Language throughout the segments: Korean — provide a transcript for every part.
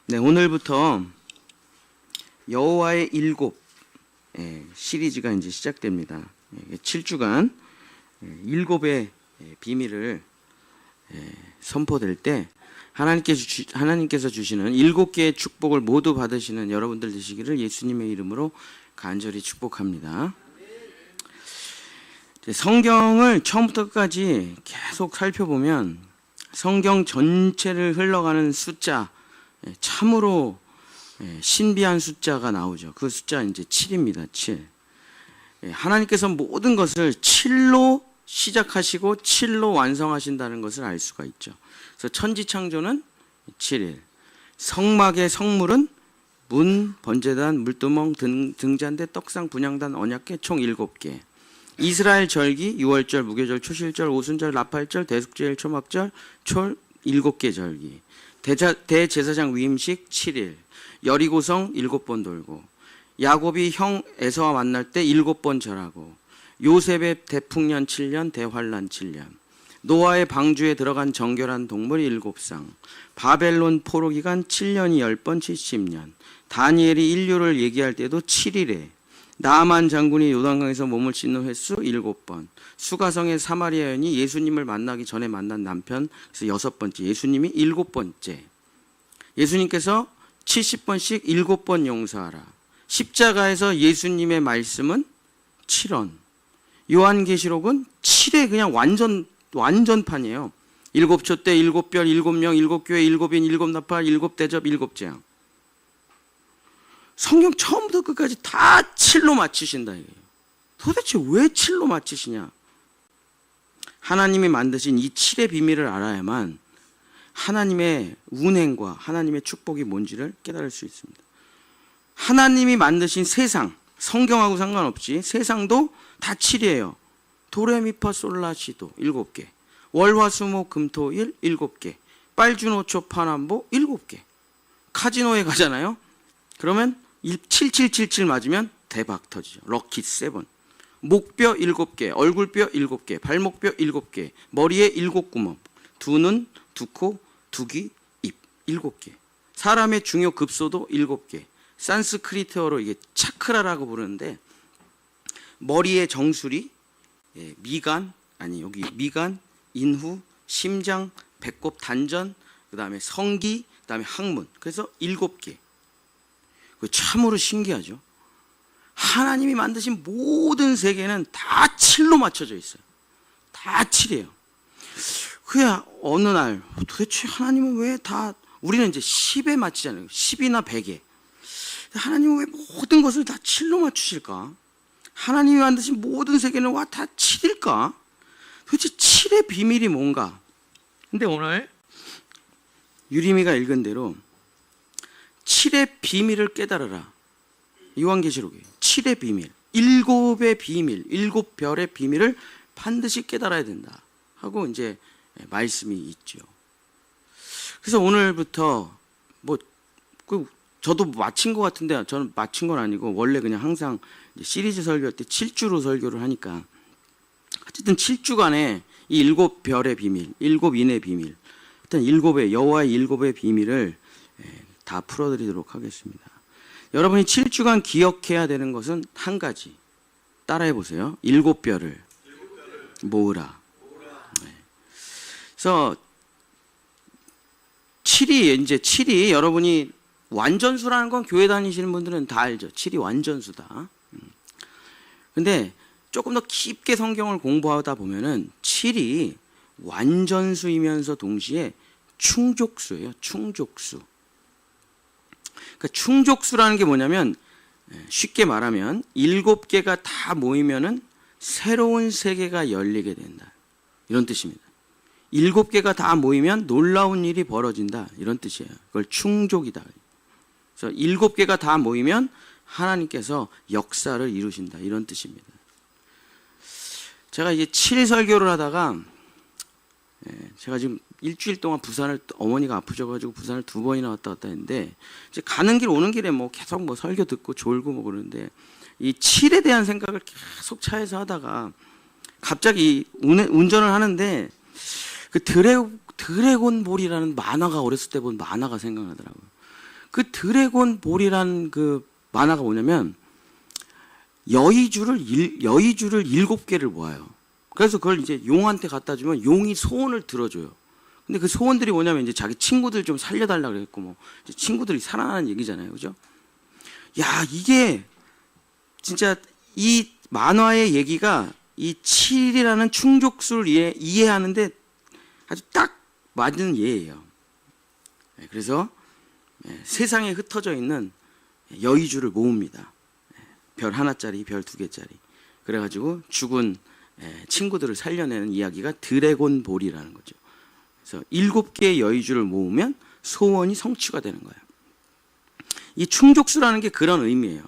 네, 오늘부터 여호와의 일곱 시리즈가 이제 시작됩니다. 7주간 일곱의 비밀을 선포될 때 하나님께서 주시는 7개의 축복을 모두 받으시는 여러분들 되시기를 예수님의 이름으로 간절히 축복합니다. 성경을 처음부터 끝까지 계속 살펴보면 성경 전체를 흘러가는 숫자, 참으로 신비한 숫자가 나오죠. 그 숫자 이제 7입니다. 7. 하나님께서 모든 것을 7로 시작하시고 7로 완성하신다는 것을 알 수가 있죠. 그래서 천지창조는 7일, 성막의 성물은 문, 번제단, 물두멍, 등잔대, 떡상, 분향단, 언약궤 총 7개. 이스라엘 절기, 유월절, 무교절, 초실절, 오순절, 나팔절, 대속제일, 초막절, 총 7개 절기. 대제사장 위임식 7일, 여리고성 7번 돌고, 야곱이 형 에서와 만날 때 7번 절하고, 요셉의 대풍년 7년, 대환란 7년, 노아의 방주에 들어간 정결한 동물 7상, 바벨론 포로 기간 7년이 10번 70년, 다니엘이 인류를 얘기할 때도 7일에, 나아만 장군이 요단강에서 몸을 씻는 횟수 7번, 수가성의 사마리아 여인이 예수님을 만나기 전에 만난 남편, 그래서 6번째, 예수님이 7번째. 예수님께서 70번씩 7번 용서하라. 십자가에서 예수님의 말씀은 7원. 요한계시록은 7의 그냥 완전판이에요. 7촛대, 7별, 7명, 7교회, 7인, 7나팔, 7대접, 7재앙. 성경 처음부터 끝까지 다 7로 맞추신다 이거예요. 도대체 왜 7로 맞추시냐? 하나님이 만드신 이 7의 비밀을 알아야만 하나님의 운행과 하나님의 축복이 뭔지를 깨달을 수 있습니다. 하나님이 만드신 세상, 성경하고 상관없이 세상도 다 7이에요. 도레미파솔라시도 7개, 월화수목금토일 7개, 빨주노초 파남보 7개. 카지노에 가잖아요. 그러면 7777 맞으면 대박 터지죠. 럭키 7. 목뼈 7개, 얼굴뼈 7개, 발목뼈 7개, 머리에 7구멍, 두 눈, 두 코, 두 귀, 입 7개. 사람의 중요 급소도 7개. 산스크리트어로 이게 차크라라고 부르는데, 머리의 정수리, 미간, 여기 미간, 인후, 심장, 배꼽, 단전, 그 다음에 성기, 그 다음에 항문. 그래서 7개. 참으로 신기하죠. 하나님이 만드신 모든 세계는 다 7로 맞춰져 있어요. 다 7이에요. 그야 어느 날 도대체 하나님은 왜 다, 우리는 이제 10에 맞추잖아요. 10이나 100에. 하나님은 왜 모든 것을 다 7로 맞추실까? 하나님이 만드신 모든 세계는 와 다 7일까? 도대체 7의 비밀이 뭔가? 근데 오늘 유리미가 읽은 대로 7의 비밀을 깨달으라. 요한계시록이에요. 7의 비밀, 7의 비밀, 7별의 비밀을 반드시 깨달아야 된다 하고 이제 말씀이 있죠. 그래서 오늘부터 저도 마친 것 같은데, 저는 마친 건 아니고 원래 그냥 항상 시리즈 설교할 때 7주로 설교를 하니까, 어쨌든 7주간에 이 7별의 비밀, 7인의 비밀, 일단 여호와의 7의 비밀을 다 풀어드리도록 하겠습니다. 여러분이 7주간 기억해야 되는 것은 한 가지. 따라해 보세요. 7별을 모으라. 그래서 7이 여러분이 완전수라는 건 교회 다니시는 분들은 다 알죠. 7이 완전수다. 근데 조금 더 깊게 성경을 공부하다 보면은 7이 완전수이면서 동시에 충족수예요. 충족수. 그러니까 충족수라는 게 뭐냐면, 쉽게 말하면 7개가 다 모이면은 새로운 세계가 열리게 된다, 이런 뜻입니다. 7개가 다 모이면 놀라운 일이 벌어진다, 이런 뜻이에요. 그걸 충족이다. 그래서 7개가 다 모이면 하나님께서 역사를 이루신다, 이런 뜻입니다. 제가 이제 7일 설교를 하다가, 제가 지금 일주일 동안 부산을, 어머니가 아프셔가지고 부산을 2번이나 왔다 갔다 했는데, 이제 가는 길 오는 길에 계속 설교 듣고 졸고 그러는데, 이 7에 대한 생각을 계속 차에서 하다가 갑자기 운전을 하는데 그 드래곤볼이라는 만화가, 어렸을 때 본 만화가 생각나더라고요. 그 드래곤 볼이라는 그 만화가 뭐냐면 여의주를 7개를 모아요. 그래서 그걸 이제 용한테 갖다 주면 용이 소원을 들어줘요. 근데 그 소원들이 뭐냐면 이제 자기 친구들 좀 살려달라 그랬고 뭐 친구들이 살아나는 얘기잖아요, 그죠? 야, 이게 진짜 이 만화의 얘기가 이 7이라는 충족수를 이해하는데 아주 딱 맞는 예예요. 그래서 세상에 흩어져 있는 여의주를 모읍니다. 별 하나짜리, 별 2개짜리. 그래가지고 죽은 친구들을 살려내는 이야기가 드래곤 볼이라는 거죠. 그래서 7개의 여의주를 모으면 소원이 성취가 되는 거예요. 이 충족수라는 게 그런 의미예요.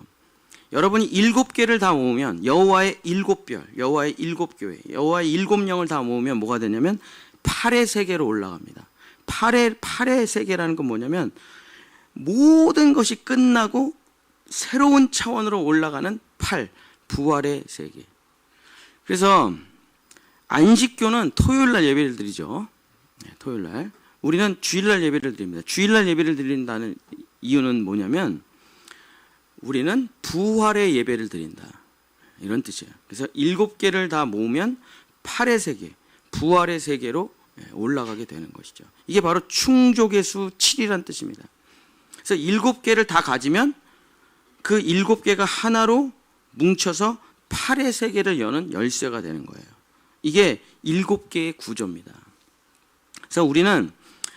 여러분이 7개를 다 모으면 여호와의 7별, 여호와의 7교회, 여호와의 7영을 다 모으면 뭐가 되냐면 8의 세계로 올라갑니다. 8의 세계라는 건 뭐냐면 모든 것이 끝나고 새로운 차원으로 올라가는 8, 부활의 세계. 그래서 안식교는 토요일날 예배를 드리죠. 토요일날. 우리는 주일날 예배를 드립니다. 주일날 예배를 드린다는 이유는 뭐냐면 우리는 부활의 예배를 드린다. 이런 뜻이에요. 그래서 7개를 다 모으면 8의 세계, 부활의 세계로 올라가게 되는 것이죠. 이게 바로 충족의 수 7이라는 뜻입니다. 그래서 7개를 다 가지면 그 7개가 하나로 뭉쳐서 8의 세계를 여는 열쇠가 되는 거예요. 이게 7개의 구조입니다. 그래서 우리는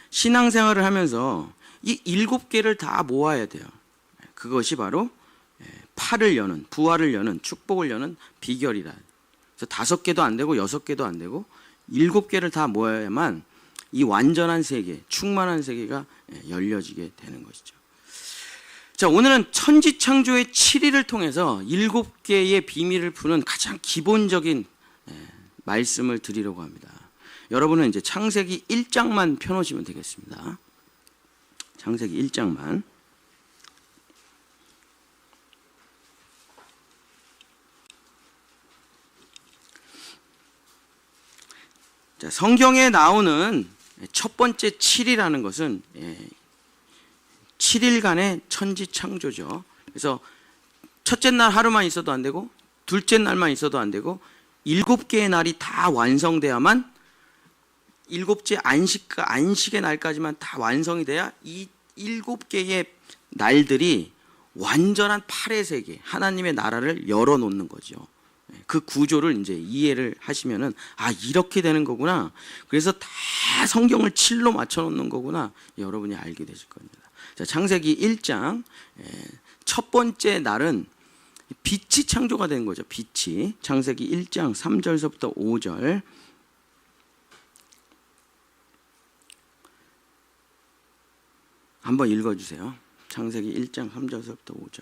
신앙생활을 하면서 이 7개를 다 모아야 돼요. 그것이 바로 8을 여는, 부활을 여는, 축복을 여는 비결이라. 그래서 5개도 안 되고 6개도 안 되고 7개를 다 모아야만 이 완전한 세계, 충만한 세계가 열려지게 되는 것이죠. 자, 오늘은 천지창조의 7일을 통해서 7개의 비밀을 푸는 가장 기본적인 말씀을 드리려고 합니다. 여러분은 이제 창세기 1장만 펴놓으시면 되겠습니다. 창세기 1장만. 자, 성경에 나오는 첫 번째 7이라는 것은 7일간의 천지 창조죠. 그래서 첫째 날 하루만 있어도 안 되고 둘째 날만 있어도 안 되고 7개의 날이 다 완성돼야만 7째 안식의 날까지만 다 완성이 돼야 이 7개의 날들이 완전한 8의 세계, 하나님의 나라를 열어놓는 거죠. 그 구조를 이제 이해를 하시면은 이렇게 되는 거구나. 그래서 다 성경을 7로 맞춰놓는 거구나. 여러분이 알게 되실 겁니다. 자, 창세기 1장 첫 번째 날은 빛이 창조가 된 거죠. 빛이. 창세기 1장 3절서부터 5절. 한번 읽어주세요. 창세기 1장 3절서부터 5절.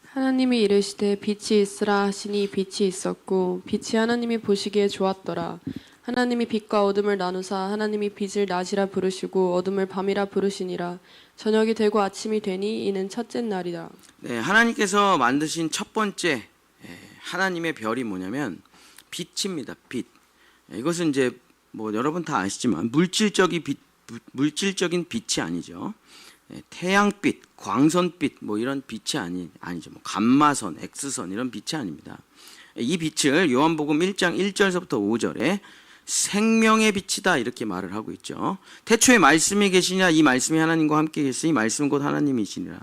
하나님이 이르시되 빛이 있으라 하시니 빛이 있었고 빛이 하나님이 보시기에 좋았더라. 하나님이 빛과 어둠을 나누사 하나님이 빛을 낮이라 부르시고 어둠을 밤이라 부르시니라. 저녁이 되고 아침이 되니 이는 첫째 날이다. 네, 하나님께서 만드신 첫 번째 하나님의 별이 뭐냐면 빛입니다. 빛. 이것은 이제 뭐 여러분 다 아시지만 물질적인 빛이 아니죠. 태양빛, 광선빛 뭐 이런 빛이 아니죠. 뭐 감마선, X선 이런 빛이 아닙니다. 이 빛을 요한복음 1장 1절서부터 5절에 생명의 빛이다 이렇게 말을 하고 있죠. 태초에 말씀이 계시냐 이 말씀이 하나님과 함께 계시니 말씀은 곧 하나님이시니라.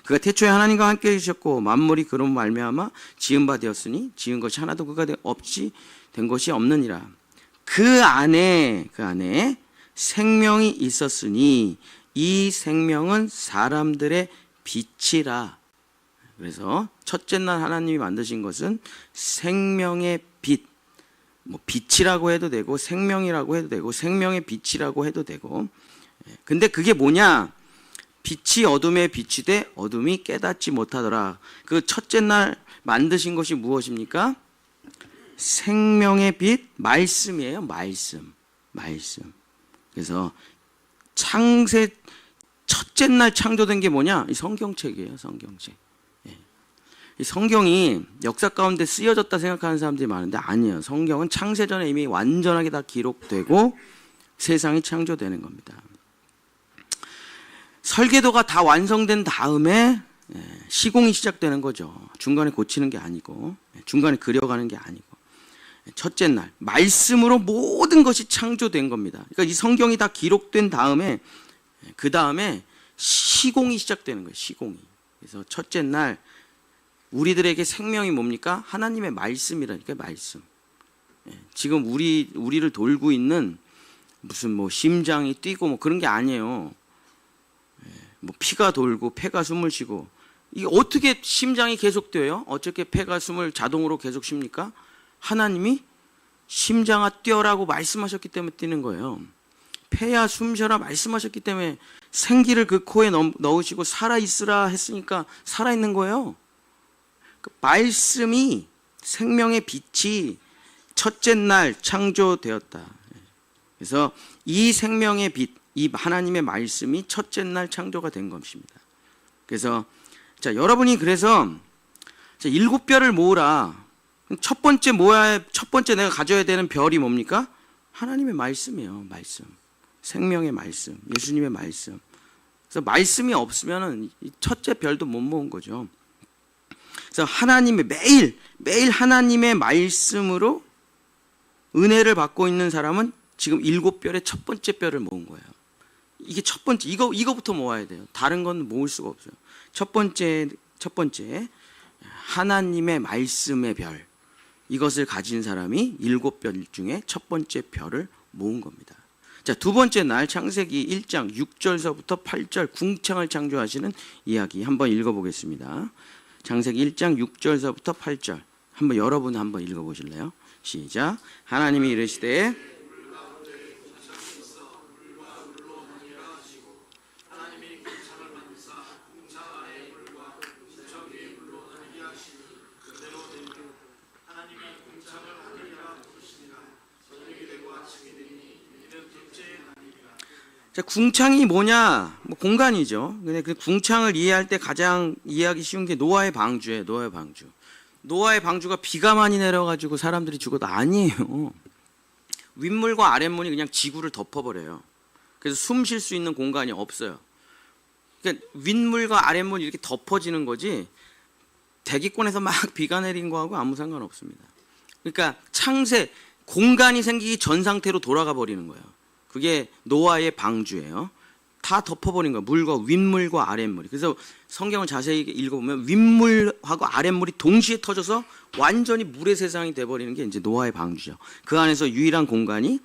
그가 태초에 하나님과 함께 계셨고 만물이 그로 말미암아 지은 바 되었으니 지은 것이 하나도 그가 없이 된 것이 없느니라. 그 안에 생명이 있었으니 이 생명은 사람들의 빛이라. 그래서 첫째 날 하나님이 만드신 것은 생명의 빛, 뭐 빛이라고 해도 되고 생명이라고 해도 되고 생명의 빛이라고 해도 되고. 근데 그게 뭐냐? 빛이 어둠에 빛이 돼 어둠이 깨닫지 못하더라. 그 첫째 날 만드신 것이 무엇입니까? 생명의 빛, 말씀이에요. 말씀. 그래서 첫째 날 창조된 게 뭐냐? 이 성경책이에요. 성경책. 이 성경이 역사 가운데 쓰여졌다 생각하는 사람들이 많은데 아니에요. 성경은 창세전에 이미 완전하게 다 기록되고 세상이 창조되는 겁니다. 설계도가 다 완성된 다음에 시공이 시작되는 거죠. 중간에 고치는 게 아니고, 중간에 그려가는 게 아니고. 첫째 날 말씀으로 모든 것이 창조된 겁니다. 그러니까 이 성경이 다 기록된 다음에 그 다음에 시공이 시작되는 거예요. 시공이. 그래서 첫째 날 우리들에게 생명이 뭡니까? 하나님의 말씀이라니까. 말씀. 지금 우리를 돌고 있는 무슨 뭐 심장이 뛰고 뭐 그런 게 아니에요. 뭐 피가 돌고 폐가 숨을 쉬고, 이게 어떻게 심장이 계속 뛰어요? 어떻게 폐가 숨을 자동으로 계속 쉽니까? 하나님이 심장아 뛰어라고 말씀하셨기 때문에 뛰는 거예요. 폐야 숨쉬어라 말씀하셨기 때문에 생기를 그 코에 넣으시고 살아있으라 했으니까 살아있는 거예요. 그 말씀이, 생명의 빛이 첫째 날 창조되었다. 그래서 이 생명의 빛, 이 하나님의 말씀이 첫째 날 창조가 된 것입니다. 그래서 자, 여러분이 그래서 7별을 모으라. 첫 번째 내가 가져야 되는 별이 뭡니까? 하나님의 말씀이에요. 말씀. 생명의 말씀, 예수님의 말씀. 그래서 말씀이 없으면은 첫째 별도 못 모은 거죠. 그래서 하나님의 매일 하나님의 말씀으로 은혜를 받고 있는 사람은 지금 7별의 첫 번째 별을 모은 거예요. 이게 첫 번째, 이거부터 모아야 돼요. 다른 건 모을 수가 없어요. 첫 번째 하나님의 말씀의 별, 이것을 가진 사람이 7별 중에 첫 번째 별을 모은 겁니다. 자, 두 번째 날 창세기 1장 6절서부터 8절 궁창을 창조하시는 이야기 한번 읽어보겠습니다. 창세기 1장 6절서부터 8절 한번 여러분 한번 읽어보실래요? 시작. 하나님이 이르시되 자, 궁창이 뭐냐? 뭐 공간이죠. 근데 그 궁창을 이해할 때 가장 이해하기 쉬운 게 노아의 방주예요. 노아의 방주. 노아의 방주가 비가 많이 내려가지고 사람들이 죽어도 아니에요. 윗물과 아랫물이 그냥 지구를 덮어버려요. 그래서 숨 쉴 수 있는 공간이 없어요. 그러니까 윗물과 아랫물이 이렇게 덮어지는 거지 대기권에서 막 비가 내린 거하고 아무 상관없습니다. 그러니까 공간이 생기기 전 상태로 돌아가 버리는 거예요. 그게 노아의 방주예요. 다 덮어버린 거예요. 물과 윗물과 아랫물이. 그래서 성경을 자세히 읽어보면 윗물하고 아랫물이 동시에 터져서 완전히 물의 세상이 돼버리는 게 이제 노아의 방주죠. 그 안에서 유일한 공간이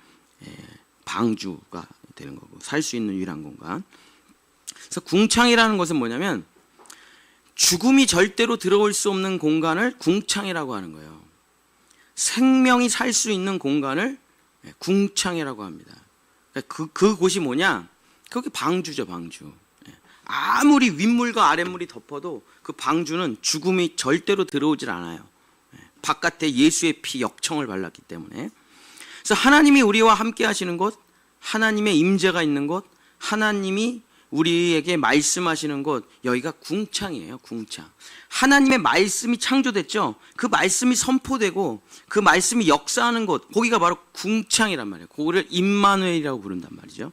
방주가 되는 거고, 살 수 있는 유일한 공간. 그래서 궁창이라는 것은 뭐냐면 죽음이 절대로 들어올 수 없는 공간을 궁창이라고 하는 거예요. 생명이 살 수 있는 공간을 궁창이라고 합니다. 그 곳이 뭐냐? 그게 방주죠, 방주. 아무리 윗물과 아랫물이 덮어도 그 방주는 죽음이 절대로 들어오질 않아요. 바깥에 예수의 피 역청을 발랐기 때문에. 그래서 하나님이 우리와 함께 하시는 곳, 하나님의 임재가 있는 곳, 하나님이 우리에게 말씀하시는 곳, 여기가 궁창이에요. 궁창. 하나님의 말씀이 창조됐죠. 그 말씀이 선포되고 그 말씀이 역사하는 곳, 거기가 바로 궁창이란 말이에요. 그거를 임마누엘이라고 부른단 말이죠.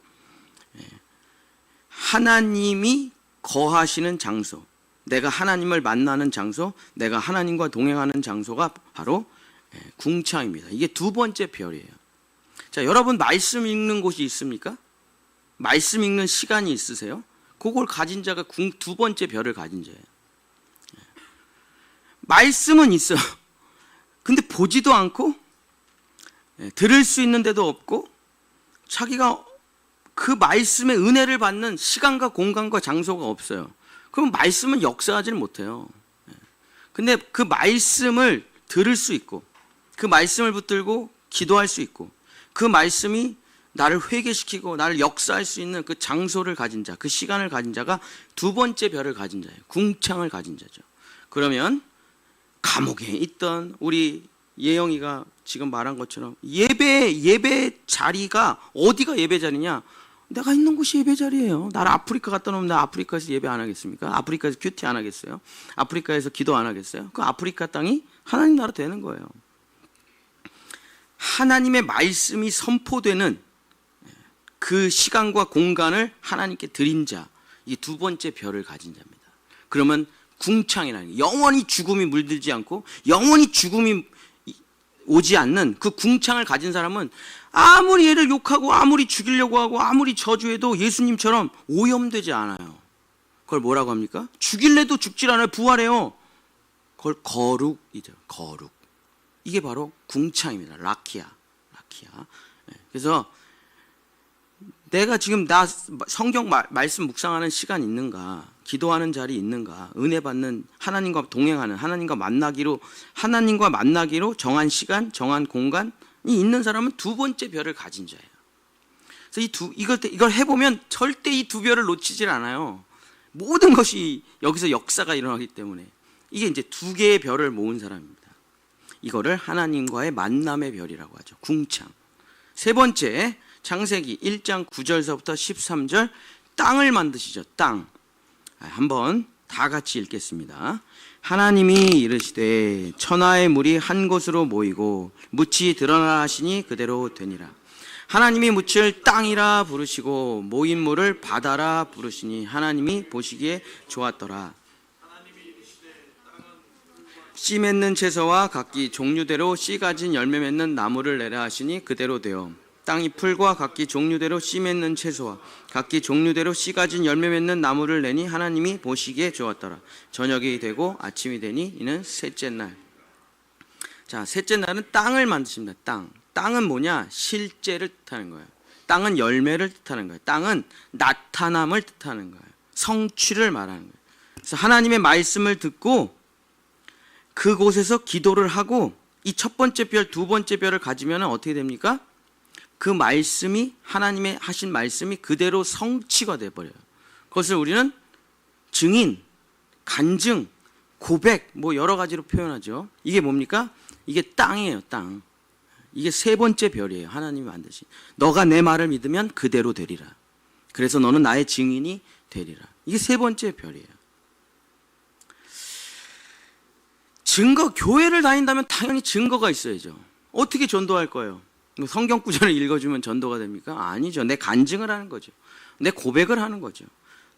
하나님이 거하시는 장소, 내가 하나님을 만나는 장소, 내가 하나님과 동행하는 장소가 바로 궁창입니다. 이게 두 번째 별이에요. 자, 여러분 말씀 읽는 곳이 있습니까? 말씀 읽는 시간이 있으세요? 그걸 가진 자가 두 번째 별을 가진 자예요. 말씀은 있어요. 근데 보지도 않고 들을 수 있는 데도 없고 자기가 그 말씀의 은혜를 받는 시간과 공간과 장소가 없어요. 그럼 말씀은 역사하지를 못해요. 근데 그 말씀을 들을 수 있고 그 말씀을 붙들고 기도할 수 있고 그 말씀이 나를 회개시키고 나를 역사할 수 있는 그 장소를 가진 자, 그 시간을 가진 자가 두 번째 별을 가진 자예요. 궁창을 가진 자죠. 그러면 감옥에 있던 우리 예영이가 지금 말한 것처럼 예배 자리가 어디가 예배 자리냐? 내가 있는 곳이 예배 자리예요. 나를 아프리카 갖다 놓으면 나 아프리카에서 예배 안 하겠습니까? 아프리카에서 큐티 안 하겠어요? 아프리카에서 기도 안 하겠어요? 그 아프리카 땅이 하나님 나라 되는 거예요. 하나님의 말씀이 선포되는 그 시간과 공간을 하나님께 드린 자, 이 두 번째 별을 가진 자입니다. 그러면 궁창이라는 게 영원히 죽음이 물들지 않고 영원히 죽음이 오지 않는 그 궁창을 가진 사람은 아무리 얘를 욕하고 아무리 죽이려고 하고 아무리 저주해도 예수님처럼 오염되지 않아요. 그걸 뭐라고 합니까? 죽일래도 죽질 않아요. 부활해요. 그걸 거룩이죠. 거룩. 이게 바로 궁창입니다. 라키아. 그래서 내가 지금 나 성경 말씀 묵상하는 시간 있는가? 기도하는 자리 있는가? 은혜 받는 하나님과 동행하는 하나님과 만나기로 정한 시간, 정한 공간이 있는 사람은 두 번째 별을 가진 자예요. 그래서 이걸 해보면 절대 이 두 별을 놓치질 않아요. 모든 것이 여기서 역사가 일어나기 때문에 이게 이제 두 개의 별을 모은 사람입니다. 이거를 하나님과의 만남의 별이라고 하죠. 궁창. 세 번째, 창세기 1장 9절서부터 13절 땅을 만드시죠. 땅. 한번 다 같이 읽겠습니다. 하나님이 이르시되 천하의 물이 한 곳으로 모이고 묻이 드러나라 하시니 그대로 되니라. 하나님이 묻을 땅이라 부르시고 모인 물을 바다라 부르시니 하나님이 보시기에 좋았더라. 씨 맺는 채소와 각기 종류대로 씨 가진 열매 맺는 나무를 내라 하시니 그대로 되어 땅이 풀과 각기 종류대로 씨 맺는 채소와 각기 종류대로 씨 가진 열매 맺는 나무를 내니 하나님이 보시기에 좋았더라. 저녁이 되고 아침이 되니 이는 셋째 날. 자, 셋째 날은 땅을 만드십니다. 땅은 뭐냐? 실제를 뜻하는 거예요. 땅은 열매를 뜻하는 거예요. 땅은 나타남을 뜻하는 거예요. 성취를 말하는 거예요. 그래서 하나님의 말씀을 듣고 그곳에서 기도를 하고 이 첫 번째 별, 두 번째 별을 가지면 어떻게 됩니까? 그 말씀이 하나님의 하신 말씀이 그대로 성취가 돼버려요. 그것을 우리는 증인, 간증, 고백 뭐 여러 가지로 표현하죠. 이게 뭡니까? 이게 땅이에요. 땅. 이게 세 번째 별이에요. 하나님이 만드신. 너가 내 말을 믿으면 그대로 되리라. 그래서 너는 나의 증인이 되리라. 이게 세 번째 별이에요. 증거, 교회를 다닌다면 당연히 증거가 있어야죠. 어떻게 전도할 거예요? 성경 구절을 읽어주면 전도가 됩니까? 아니죠. 내 간증을 하는 거죠. 내 고백을 하는 거죠.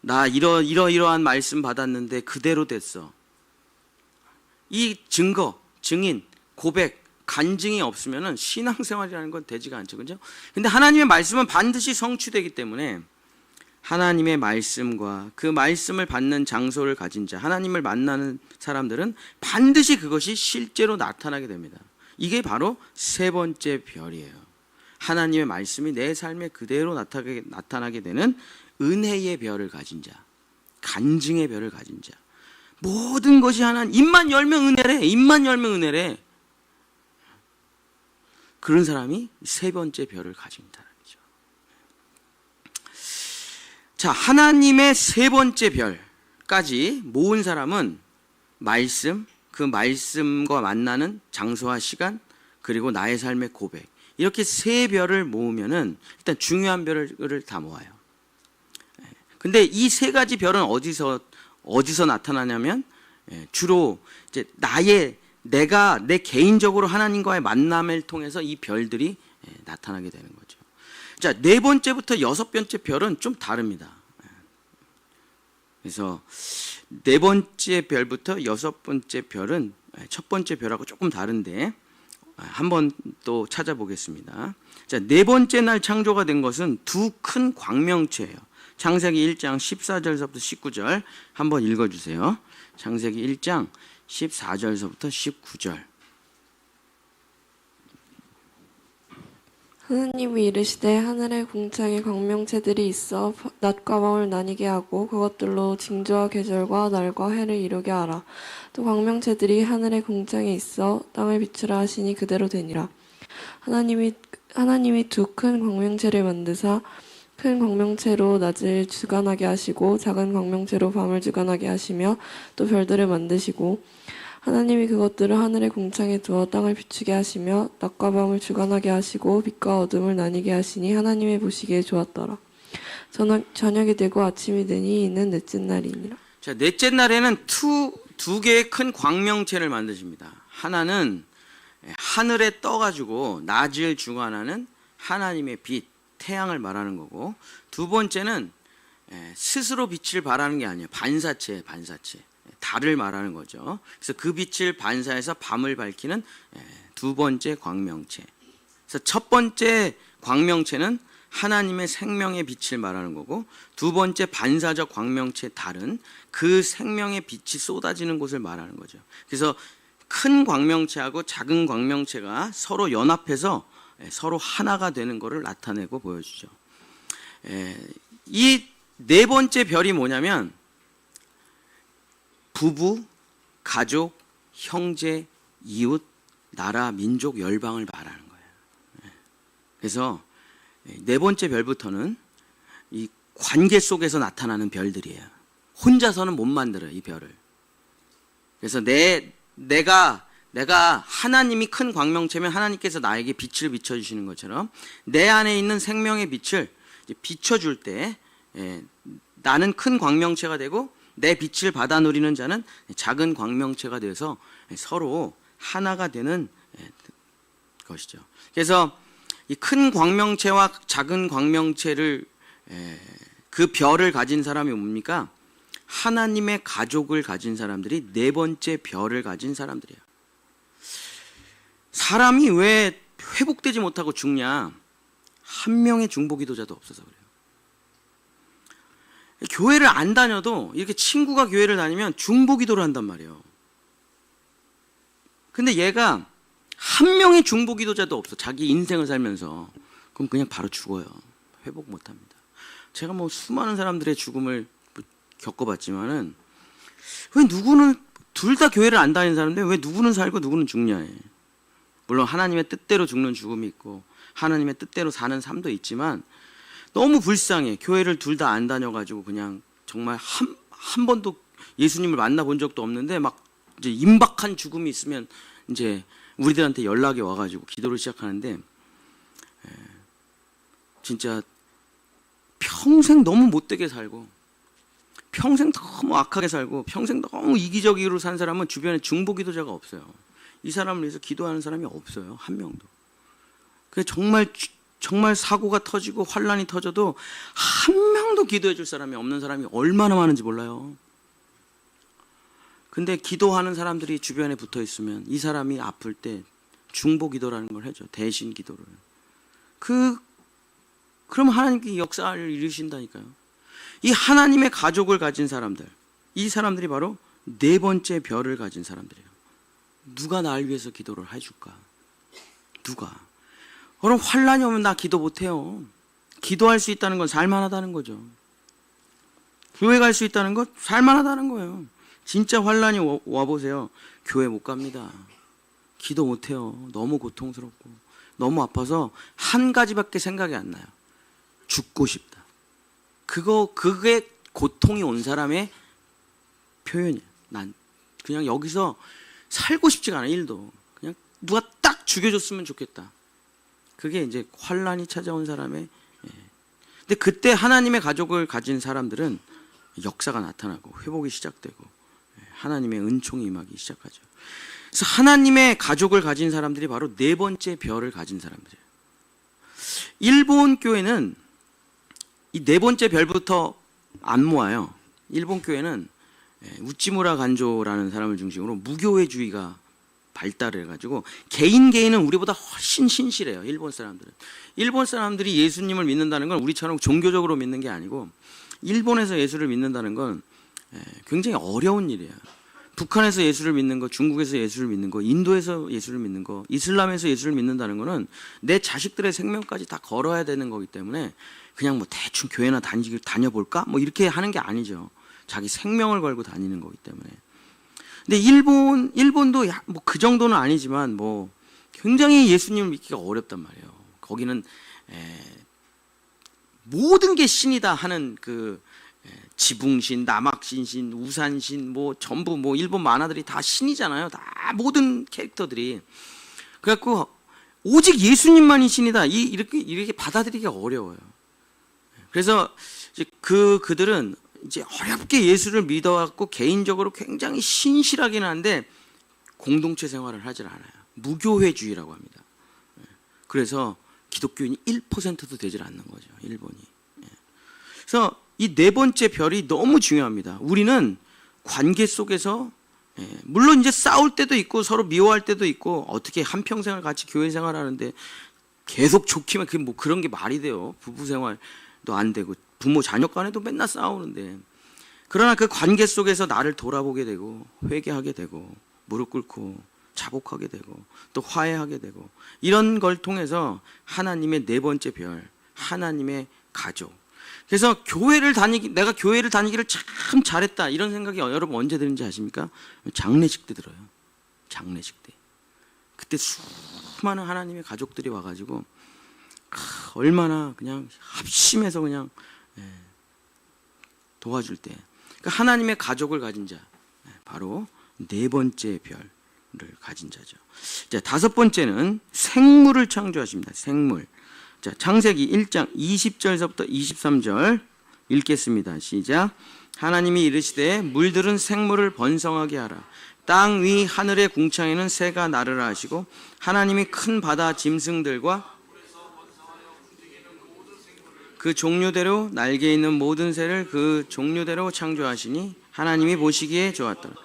나 이러한 말씀 받았는데 그대로 됐어. 이 증거, 증인, 고백, 간증이 없으면 신앙생활이라는 건 되지가 않죠. 그죠? 근데 하나님의 말씀은 반드시 성취되기 때문에 하나님의 말씀과 그 말씀을 받는 장소를 가진 자, 하나님을 만나는 사람들은 반드시 그것이 실제로 나타나게 됩니다. 이게 바로 세 번째 별이에요. 하나님의 말씀이 내 삶에 그대로 나타나게 되는 은혜의 별을 가진 자, 간증의 별을 가진 자. 모든 것이 하나님, 입만 열면 은혜래. 그런 사람이 세 번째 별을 가집니다. 자, 하나님의 세 번째 별까지 모은 사람은 말씀, 그 말씀과 만나는 장소와 시간, 그리고 나의 삶의 고백. 이렇게 세 별을 모으면은 일단 중요한 별을 다 모아요. 근데 이 세 가지 별은 어디서 나타나냐면 주로 이제 내가 내 개인적으로 하나님과의 만남을 통해서 이 별들이 나타나게 되는 거죠. 자, 네 번째부터 여섯 번째 별은 좀 다릅니다. 그래서 네 번째 별부터 여섯 번째 별은 첫 번째 별하고 조금 다른데 한번 또 찾아보겠습니다. 자, 네 번째 날 창조가 된 것은 두 큰 광명체예요. 창세기 1장 14절서부터 19절 한번 읽어주세요. 창세기 1장 14절서부터 19절. 하나님이 이르시되 하늘의 궁창에 광명체들이 있어 낮과 밤을 나뉘게 하고 그것들로 징조와 계절과 날과 해를 이루게 하라. 또 광명체들이 하늘의 궁창에 있어 땅을 비추라 하시니 그대로 되니라. 하나님이 두 큰 광명체를 만드사 큰 광명체로 낮을 주관하게 하시고 작은 광명체로 밤을 주관하게 하시며 또 별들을 만드시고 하나님이 그것들을 하늘의 궁창에 두어 땅을 비추게 하시며 낮과 밤을 주관하게 하시고 빛과 어둠을 나뉘게 하시니 하나님의 보시기에 좋았더라. 저녁이 되고 아침이 되니 이는 넷째 날이니라. 자, 넷째 날에는 두 개의 큰 광명체를 만드십니다. 하나는 하늘에 떠가지고 낮을 주관하는 하나님의 빛, 태양을 말하는 거고, 두 번째는 스스로 빛을 발하는 게 아니에요. 반사체. 달을 말하는 거죠. 그래서 그 빛을 반사해서 밤을 밝히는 두 번째 광명체. 그래서 첫 번째 광명체는 하나님의 생명의 빛을 말하는 거고, 두 번째 반사적 광명체 달은 그 생명의 빛이 쏟아지는 곳을 말하는 거죠. 그래서 큰 광명체하고 작은 광명체가 서로 연합해서 서로 하나가 되는 것을 나타내고 보여주죠. 이 네 번째 별이 뭐냐면 부부, 가족, 형제, 이웃, 나라, 민족, 열방을 말하는 거예요. 그래서 네 번째 별부터는 이 관계 속에서 나타나는 별들이에요. 혼자서는 못 만들어요, 이 별을. 그래서 내가 하나님이 큰 광명체면 하나님께서 나에게 빛을 비춰주시는 것처럼 내 안에 있는 생명의 빛을 비춰줄 때 나는 큰 광명체가 되고 내 빛을 받아 누리는 자는 작은 광명체가 되어서 서로 하나가 되는 것이죠. 그래서 이 큰 광명체와 작은 광명체를 그 별을 가진 사람이 뭡니까? 하나님의 가족을 가진 사람들이 네 번째 별을 가진 사람들이에요. 사람이 왜 회복되지 못하고 죽냐? 한 명의 중보기도자도 없어서 그래요. 교회를 안 다녀도 이렇게 친구가 교회를 다니면 중보기도를 한단 말이에요. 근데 얘가 한 명의 중보기도자도 없어. 자기 인생을 살면서. 그럼 그냥 바로 죽어요. 회복 못합니다. 제가 뭐 수많은 사람들의 죽음을 겪어봤지만은 왜 누구는 둘 다 교회를 안 다니는 사람인데 왜 누구는 살고 누구는 죽냐. 물론 하나님의 뜻대로 죽는 죽음이 있고 하나님의 뜻대로 사는 삶도 있지만 너무 불쌍해. 교회를 둘 다 안 다녀가지고 그냥 정말 한 번도 예수님을 만나본 적도 없는데 막 이제 임박한 죽음이 있으면 이제 우리들한테 연락이 와가지고 기도를 시작하는데 진짜 평생 너무 못되게 살고 평생 너무 악하게 살고 평생 너무 이기적으로 산 사람은 주변에 중보기도자가 없어요. 이 사람을 위해서 기도하는 사람이 없어요. 한 명도. 그래서 정말 사고가 터지고 환란이 터져도 한 명도 기도해 줄 사람이 없는 사람이 얼마나 많은지 몰라요. 근데 기도하는 사람들이 주변에 붙어 있으면 이 사람이 아플 때 중보기도라는 걸 해줘. 대신 기도를. 그럼 하나님께 역사를 이루신다니까요. 이 하나님의 가족을 가진 사람들, 이 사람들이 바로 네 번째 별을 가진 사람들이에요. 누가 나를 위해서 기도를 해줄까? 누가? 그럼 환란이 오면 나 기도 못해요. 기도할 수 있다는 건 살만하다는 거죠. 교회 갈 수 있다는 건 살만하다는 거예요. 진짜 환란이 와보세요. 교회 못 갑니다. 기도 못해요. 너무 고통스럽고 너무 아파서 한 가지밖에 생각이 안 나요. 죽고 싶다. 그게 고통이 온 사람의 표현이에요. 난 그냥 여기서 살고 싶지가 않아. 일도 그냥 누가 딱 죽여줬으면 좋겠다. 그게 이제 환란이 찾아온 사람의. 근데 그때 하나님의 가족을 가진 사람들은 역사가 나타나고 회복이 시작되고 하나님의 은총이 임하기 시작하죠. 그래서 하나님의 가족을 가진 사람들이 바로 네 번째 별을 가진 사람들이에요. 일본 교회는 이 네 번째 별부터 안 모아요. 일본 교회는 우찌무라 간조라는 사람을 중심으로 무교회주의가 발달을 해가지고 개인은 우리보다 훨씬 신실해요. 일본 사람들은. 일본 사람들이 예수님을 믿는다는 건 우리처럼 종교적으로 믿는 게 아니고 일본에서 예수를 믿는다는 건 굉장히 어려운 일이에요. 북한에서 예수를 믿는 거, 중국에서 예수를 믿는 거, 인도에서 예수를 믿는 거, 이슬람에서 예수를 믿는다는 거는 내 자식들의 생명까지 다 걸어야 되는 거기 때문에 그냥 뭐 대충 교회나 다녀볼까? 뭐 이렇게 하는 게 아니죠. 자기 생명을 걸고 다니는 거기 때문에. 근데 일본도 뭐 그 정도는 아니지만 뭐 굉장히 예수님을 믿기가 어렵단 말이에요. 거기는 모든 게 신이다 하는 그 지붕신, 남악신신, 우산신 뭐 전부 뭐 일본 만화들이 다 신이잖아요. 다 모든 캐릭터들이. 그래갖고 오직 예수님만이 신이다. 이렇게 받아들이기가 어려워요. 그래서 이제 그들은 이제 어렵게 예수를 믿어갖고 개인적으로 굉장히 신실하긴 한데 공동체 생활을 하질 않아요. 무교회주의라고 합니다. 그래서 기독교인이 1%도 되질 않는 거죠. 일본이. 그래서 이 네 번째 별이 너무 중요합니다. 우리는 관계 속에서 물론 이제 싸울 때도 있고 서로 미워할 때도 있고 어떻게 한평생을 같이 교회 생활하는데 계속 좋기만 그게 뭐 그런 게 말이 돼요. 부부 생활도 안 되고 부모 자녀 간에도 맨날 싸우는데 그러나 그 관계 속에서 나를 돌아보게 되고 회개하게 되고 무릎 꿇고 자복하게 되고 또 화해하게 되고 이런 걸 통해서 하나님의 네 번째 별 하나님의 가족. 그래서 내가 교회를 다니기를 참 잘했다 이런 생각이 여러분 언제 드는지 아십니까? 장례식 때 들어요. 장례식 때. 그때 수많은 하나님의 가족들이 와가지고 얼마나 그냥 합심해서 그냥 도와줄 때. 그러니까 하나님의 가족을 가진 자 바로 네 번째 별을 가진 자죠. 자, 다섯 번째는 생물을 창조하십니다. 생물. 자, 창세기 1장 20절서부터 23절 읽겠습니다. 시작. 하나님이 이르시되 물들은 생물을 번성하게 하라. 땅 위 하늘의 궁창에는 새가 나르라 하시고 하나님이 큰 바다 짐승들과 그 종류대로 날개 있는 모든 새를 그 종류대로 창조하시니 하나님이 보시기에 좋았더라.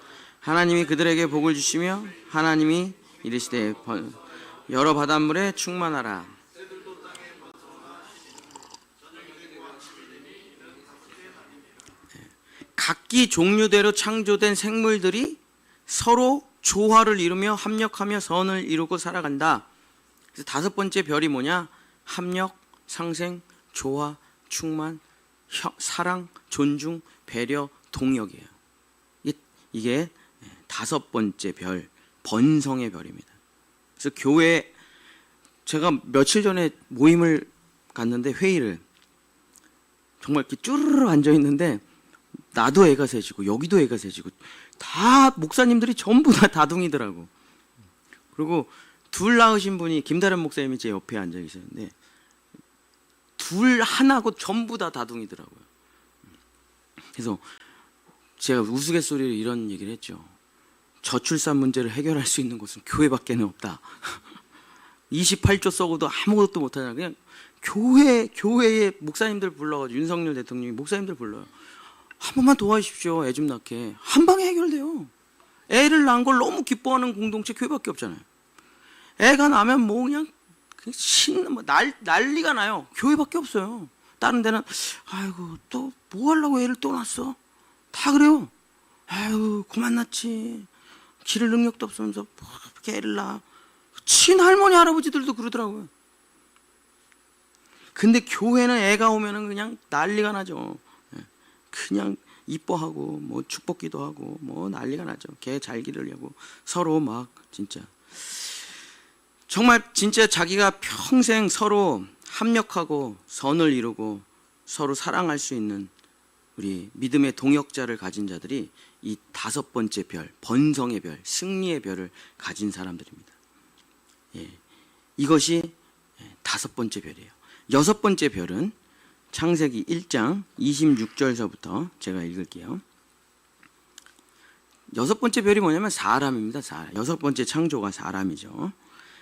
하나님이 그들에게 복을 주시며 하나님이 이르시되 여러 바닷물에 충만하라. 각기 종류대로 창조된 생물들이 서로 조화를 이루며 합력하며 선을 이루고 살아간다. 그래서 다섯 번째 별이 뭐냐? 합력, 상생, 조화, 충만, 사랑, 존중, 배려, 동역이에요. 이게 다섯 번째 별, 번성의 별입니다. 그래서 교회 제가 며칠 전에 모임을 갔는데 회의를 정말 이렇게 쭈르르 앉아 있는데 나도 애가 셋이고 여기도 애가 셋이고 다 목사님들이 전부 다 다둥이더라고. 그리고 둘 낳으신 분이 김다른 목사님이 제 옆에 앉아 계셨는데 둘 하나고 전부 다 다둥이더라고요. 그래서 제가 우스갯소리로 이런 얘기를 했죠. 저출산 문제를 해결할 수 있는 곳은 교회밖에는 없다. 28조 써고도 아무것도 못하잖아. 그냥 교회에 목사님들 불러가지고 윤석열 대통령이 목사님들 불러요. 한 번만 도와주십시오. 애 좀 낳게. 한 방에 해결돼요. 애를 낳은 걸 너무 기뻐하는 공동체 교회밖에 없잖아요. 애가 나면 뭐 그냥 난리가 나요. 교회밖에 없어요. 다른 데는 아이고 또 뭐 하려고 애를 또 낳았어. 다 그래요. 아이고 그만 낳지. 기를 능력도 없으면서 뭐 이렇게 애를 낳아. 친할머니 할아버지들도 그러더라고요. 근데 교회는 애가 오면은 그냥 난리가 나죠. 그냥 이뻐하고 뭐 축복기도 하고 뭐 난리가 나죠. 개 잘 기르려고 서로 막 진짜 정말 진짜 자기가 평생 서로 합력하고 선을 이루고 서로 사랑할 수 있는 우리 믿음의 동역자를 가진 자들이 이 다섯 번째 별, 번성의 별, 승리의 별을 가진 사람들입니다. 이것이 다섯 번째 별이에요. 여섯 번째 별은 창세기 1장 26절서부터 제가 읽을게요. 여섯 번째 별이 뭐냐면 사람입니다. 사람. 여섯 번째 창조가 사람이죠.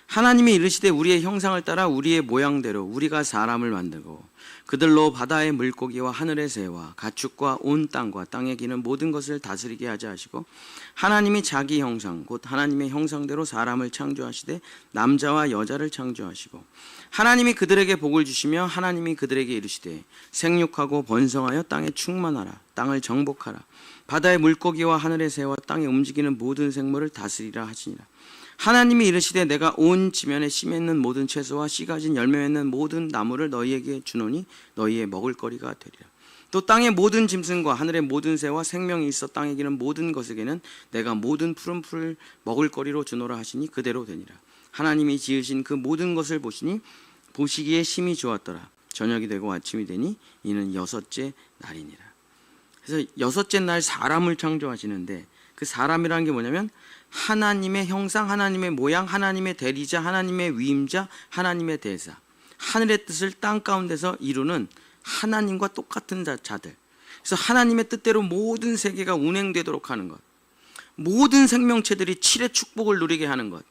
하나님이 이르시되 우리의 형상을 따라 우리의 모양대로 우리가 사람을 만들고 그들로 바다의 물고기와 하늘의 새와 가축과 온 땅과 땅에 기는 모든 것을 다스리게 하자 하시고 하나님이 자기 형상 곧 하나님의 형상대로 사람을 창조하시되 남자와 여자를 창조하시고 하나님이 그들에게 복을 주시며 하나님이 그들에게 이르시되 생육하고 번성하여 땅에 충만하라. 땅을 정복하라. 바다의 물고기와 하늘의 새와 땅에 움직이는 모든 생물을 다스리라 하시니라. 하나님이 이르시되 내가 온 지면에 씨 맺는 모든 채소와 씨 가진 열매 맺는 모든 나무를 너희에게 주노니 너희의 먹을거리가 되리라. 또 땅의 모든 짐승과 하늘의 모든 새와 생명이 있어 땅에 기는 모든 것에게는 내가 모든 푸른 풀을 먹을거리로 주노라 하시니 그대로 되니라. 하나님이 지으신 그 모든 것을 보시니 보시기에 심히 좋았더라. 저녁이 되고 아침이 되니 이는 여섯째 날이니라. 그래서 여섯째 날 사람을 창조하시는데 그 사람이라는 게 뭐냐면 하나님의 형상, 하나님의 모양, 하나님의 대리자, 하나님의 위임자, 하나님의 대사, 하늘의 뜻을 땅 가운데서 이루는 하나님과 똑같은 자들. 그래서 하나님의 뜻대로 모든 세계가 운행되도록 하는 것, 모든 생명체들이 칠의 축복을 누리게 하는 것,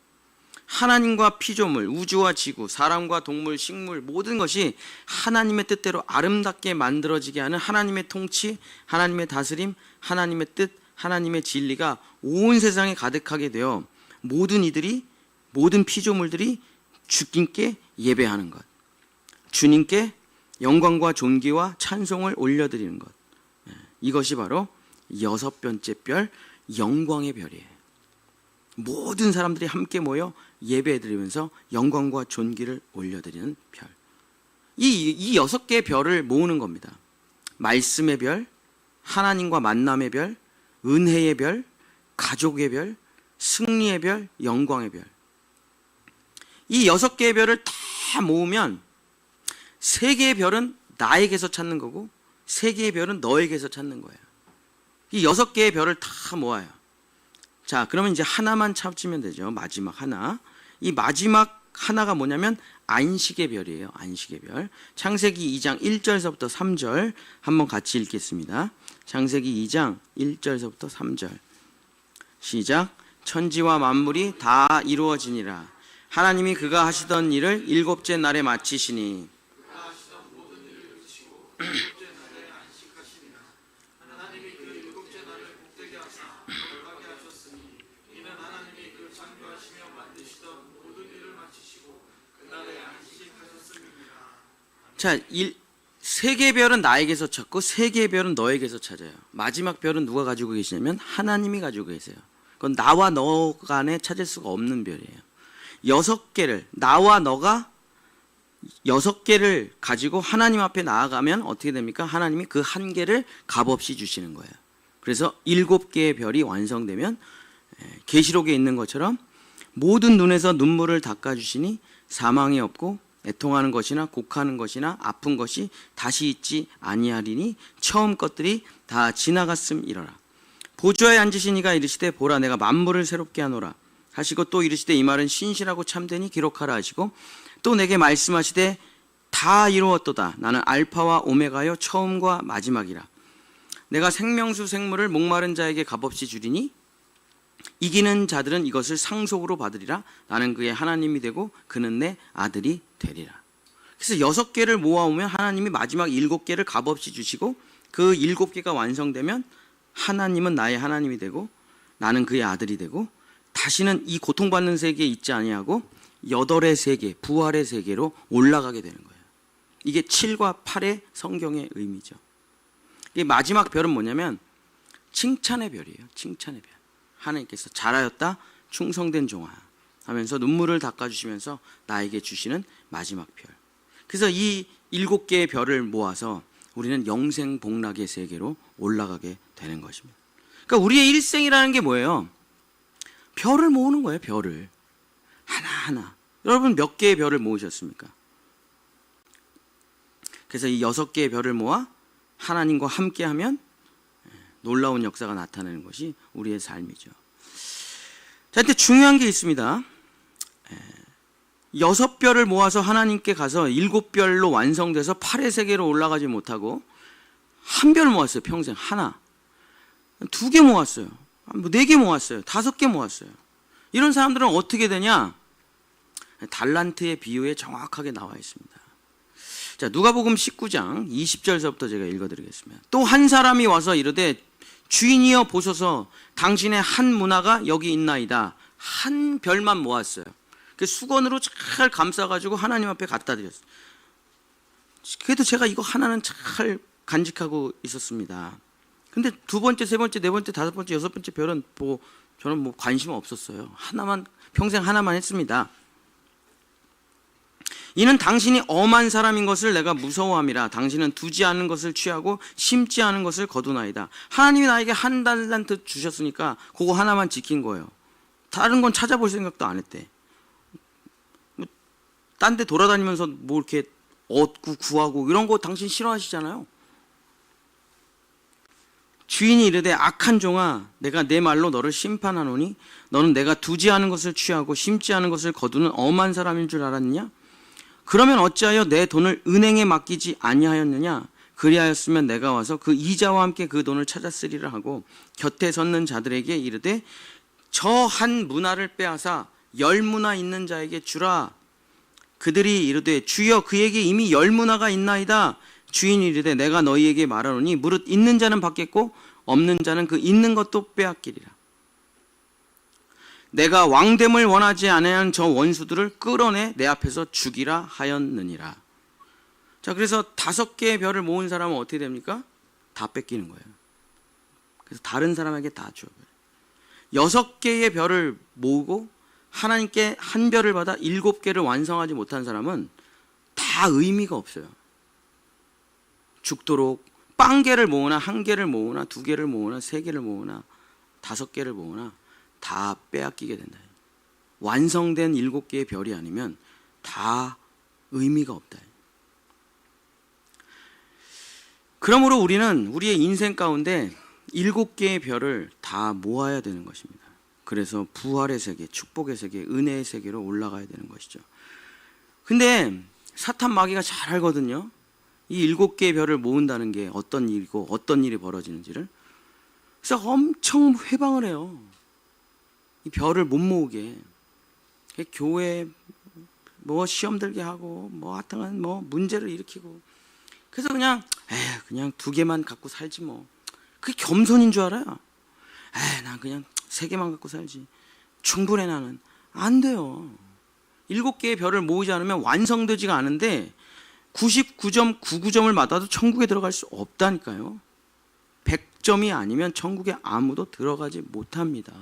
하나님과 피조물, 우주와 지구, 사람과 동물, 식물 모든 것이 하나님의 뜻대로 아름답게 만들어지게 하는 하나님의 통치, 하나님의 다스림, 하나님의 뜻, 하나님의 진리가 온 세상에 가득하게 되어 모든 피조물들이 주님께 예배하는 것, 주님께 영광과 존귀와 찬송을 올려드리는 것, 이것이 바로 여섯 번째 별, 영광의 별이에요. 모든 사람들이 함께 모여 예배드리면서 영광과 존귀를 올려드리는 별. 이 여섯 개의 별을 모으는 겁니다. 말씀의 별, 하나님과 만남의 별, 은혜의 별, 가족의 별, 승리의 별, 영광의 별. 이 여섯 개의 별을 다 모으면 세 개의 별은 나에게서 찾는 거고 세 개의 별은 너에게서 찾는 거예요. 이 여섯 개의 별을 다 모아요. 자, 그러면 이제 하나만 찾으면 되죠. 마지막 하나. 이 마지막 하나가 뭐냐면 안식의 별이에요. 안식의 별. 창세기 2장 1절서부터 3절 한번 같이 읽겠습니다. 창세기 2장 1절서부터 3절. 시작. 천지와 만물이 다 이루어지니라. 하나님이 그가 하시던 일을 일곱째 날에 마치시니 자, 세 개의 별은 나에게서 찾고 세 개의 별은 너에게서 찾아요. 마지막 별은 누가 가지고 계시냐면 하나님이 가지고 계세요. 그건 나와 너 간에 찾을 수가 없는 별이에요. 여섯 개를, 나와 너가 여섯 개를 가지고 하나님 앞에 나아가면 어떻게 됩니까? 하나님이 그 한 개를 값없이 주시는 거예요. 그래서 일곱 개의 별이 완성되면 계시록에 있는 것처럼 모든 눈에서 눈물을 닦아주시니 사망이 없고 애통하는 것이나 곡하는 것이나 아픈 것이 다시 있지 아니하리니 처음 것들이 다 지나갔음이러라. 보좌에 앉으신 이가 이르시되 보라 내가 만물을 새롭게 하노라 하시고 또 이르시되 이 말은 신실하고 참되니 기록하라 하시고 또 내게 말씀하시되 다 이루었도다. 나는 알파와 오메가요 처음과 마지막이라. 내가 생명수 생물을 목마른 자에게 값없이 주리니 이기는 자들은 이것을 상속으로 받으리라. 나는 그의 하나님이 되고 그는 내 아들이 되리라. 그래서 여섯 개를 모아오면 하나님이 마지막 일곱 개를 값없이 주시고 그 일곱 개가 완성되면 하나님은 나의 하나님이 되고 나는 그의 아들이 되고 다시는 이 고통받는 세계에 있지 아니하고 여덟의 세계, 부활의 세계로 올라가게 되는 거예요. 이게 7과 8의 성경의 의미죠. 이 마지막 별은 뭐냐면 칭찬의 별이에요. 칭찬의 별. 하나님께서 잘하였다 충성된 종아 하면서 눈물을 닦아주시면서 나에게 주시는 마지막 별. 그래서 이 일곱 개의 별을 모아서 우리는 영생복락의 세계로 올라가게 되는 것입니다. 그러니까 우리의 일생이라는 게 뭐예요? 별을 모으는 거예요. 별을 하나하나. 여러분 몇 개의 별을 모으셨습니까? 그래서 이 여섯 개의 별을 모아 하나님과 함께하면 놀라운 역사가 나타나는 것이 우리의 삶이죠. 자, 근데 중요한 게 있습니다. 여섯 별을 모아서 하나님께 가서 일곱 별로 완성돼서 8의 세계로 올라가지 못하고 한 별 모았어요. 평생 하나. 2개 모았어요. 4개 모았어요. 5개 모았어요. 이런 사람들은 어떻게 되냐? 달란트의 비유에 정확하게 나와 있습니다. 자, 누가복음 19장 20절서부터 제가 읽어드리겠습니다. 또 한 사람이 와서 이르되 주인이여 보소서 당신의 한 문화가 여기 있나이다. 한 별만 모았어요. 그 수건으로 잘 감싸가지고 하나님 앞에 갖다 드렸어요. 그래도 제가 이거 하나는 잘 간직하고 있었습니다. 근데 두 번째, 세 번째, 네 번째, 다섯 번째, 여섯 번째 별은 저는 관심 없었어요. 평생 하나만 했습니다. 이는 당신이 엄한 사람인 것을 내가 무서워함이라. 당신은 두지 않은 것을 취하고 심지 않은 것을 거두나이다. 하나님이 나에게 한 달란트 주셨으니까 그거 하나만 지킨 거예요. 다른 건 찾아볼 생각도 안 했대. 딴 데 돌아다니면서 뭐 이렇게 얻고 구하고 이런 거 당신 싫어하시잖아요. 주인이 이르되 악한 종아 내가 내 말로 너를 심판하노니 너는 내가 두지 않은 것을 취하고 심지 않은 것을 거두는 엄한 사람인 줄 알았느냐? 그러면 어찌하여 내 돈을 은행에 맡기지 아니하였느냐? 그리하였으면 내가 와서 그 이자와 함께 그 돈을 찾았으리라 하고 곁에 섰는 자들에게 이르되 저 한 문화를 빼앗아 열무나 있는 자에게 주라. 그들이 이르되 주여 그에게 이미 열무나가 있나이다. 주인이 이르되 내가 너희에게 말하노니 무릇 있는 자는 받겠고 없는 자는 그 있는 것도 빼앗기리라. 내가 왕됨을 원하지 아니하는 저 원수들을 끌어내 내 앞에서 죽이라 하였느니라. 자, 그래서 5개의 별을 모은 사람은 어떻게 됩니까? 다 뺏기는 거예요. 그래서 다른 사람에게 다 줘요. 6개의 별을 모으고 하나님께 한 별을 받아 7개를 완성하지 못한 사람은 다 의미가 없어요. 죽도록 0개를 모으나 1개를 모으나 2개를 모으나 3개를 모으나 5개를 모으나 다 빼앗기게 된다. 완성된 7개의 별이 아니면 다 의미가 없다. 그러므로 우리는 우리의 인생 가운데 7개의 별을 다 모아야 되는 것입니다. 그래서 부활의 세계, 축복의 세계, 은혜의 세계로 올라가야 되는 것이죠. 근데 사탄 마귀가 잘 알거든요. 이 7개의 별을 모은다는 게 어떤 일이고 어떤 일이 벌어지는지를. 그래서 엄청 회방을 해요. 이 별을 못 모으게. 교회 뭐 시험 들게 하고 뭐 하여튼 뭐 문제를 일으키고. 그래서 그냥 2개만 갖고 살지 뭐. 그게 겸손인 줄 알아요. 난 그냥 3개만 갖고 살지. 충분해 나는. 안 돼요. 7개의 별을 모으지 않으면 완성되지가 않은데 99.99점을 맞아도 천국에 들어갈 수 없다니까요. 100점이 아니면 천국에 아무도 들어가지 못합니다.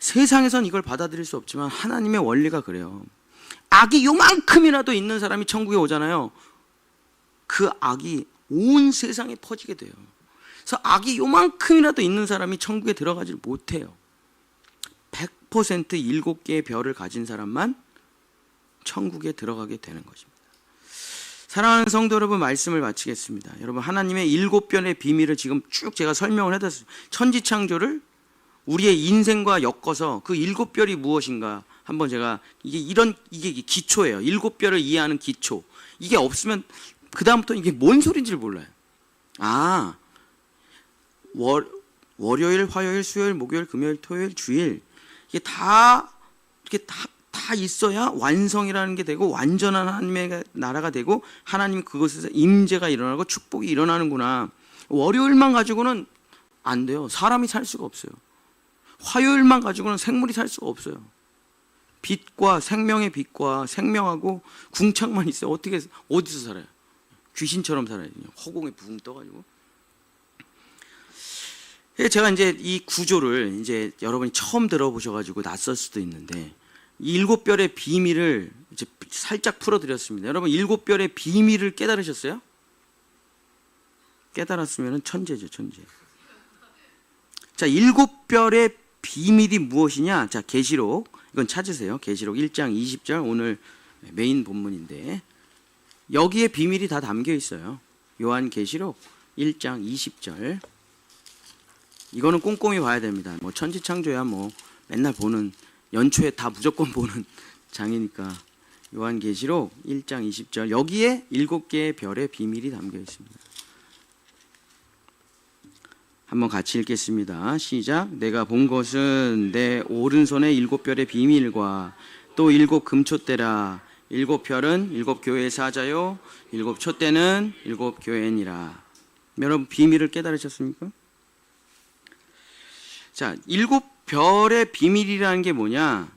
세상에선 이걸 받아들일 수 없지만 하나님의 원리가 그래요. 악이 요만큼이라도 있는 사람이 천국에 오잖아요. 그 악이 온 세상에 퍼지게 돼요. 그래서 악이 요만큼이라도 있는 사람이 천국에 들어가질 못해요. 100% 7개의 별을 가진 사람만 천국에 들어가게 되는 것입니다. 사랑하는 성도 여러분, 말씀을 마치겠습니다. 여러분, 하나님의 7별의 비밀을 지금 쭉 제가 설명을 해드렸어요. 천지창조를 우리의 인생과 엮어서 그 7별이 무엇인가 한번 제가 이게 기초예요. 7별을 이해하는 기초. 이게 없으면 그 다음부터 이게 뭔 소리인지를 몰라요. 월요일, 화요일, 수요일, 목요일, 금요일, 토요일, 주일 이게 다 있어야 완성이라는 게 되고 완전한 하나님의 나라가 되고 하나님 그것에서 임재가 일어나고 축복이 일어나는구나. 월요일만 가지고는 안 돼요. 사람이 살 수가 없어요. 화요일만 가지고는 생물이 살 수가 없어요. 빛과 생명의 빛과 생명하고 궁창만 있어요. 어디서 살아요? 귀신처럼 살아요. 허공에 붕 떠가지고. 제가 이제 이 구조를 이제 여러분이 처음 들어보셔가지고 낯설 수도 있는데 이 7별의 비밀을 이제 살짝 풀어드렸습니다. 여러분 7별의 비밀을 깨달으셨어요? 깨달았으면 천재죠, 천재. 자, 7별의 비밀이 무엇이냐? 자, 계시록 이건 찾으세요. 계시록 1장 20절 오늘 메인 본문인데 여기에 비밀이 다 담겨 있어요. 요한 계시록 1장 20절. 이거는 꼼꼼히 봐야 됩니다. 뭐 천지창조야 뭐 맨날 보는 연초에 다 무조건 보는 장이니까. 요한 계시록 1장 20절 여기에 7개의 별의 비밀이 담겨 있습니다. 한번 같이 읽겠습니다. 시작. 내가 본 것은 내 오른손에 7별의 비밀과 또 7 금촛대라. 7별은 7 교회의 사자요 7 촛대는 7 교회니라. 여러분 비밀을 깨달으셨습니까? 자, 7별의 비밀이라는 게 뭐냐?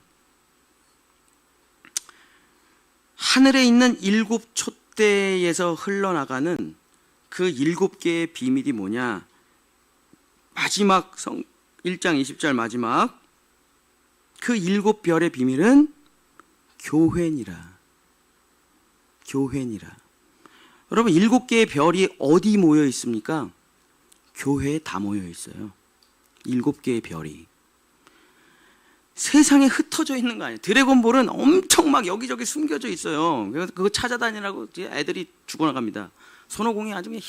하늘에 있는 7 촛대에서 흘러나가는 그 7개의 비밀이 뭐냐? 마지막 1장 20절 마지막 그 7별의 비밀은 교회니라. 교회니라. 여러분 7개의 별이 어디 모여 있습니까? 교회에 다 모여 있어요. 7개의 별이. 세상에 흩어져 있는 거 아니에요. 드래곤볼은 엄청 막 여기저기 숨겨져 있어요. 그래서 그거 찾아다니라고 애들이 죽어나갑니다. 손오공이 아주 그냥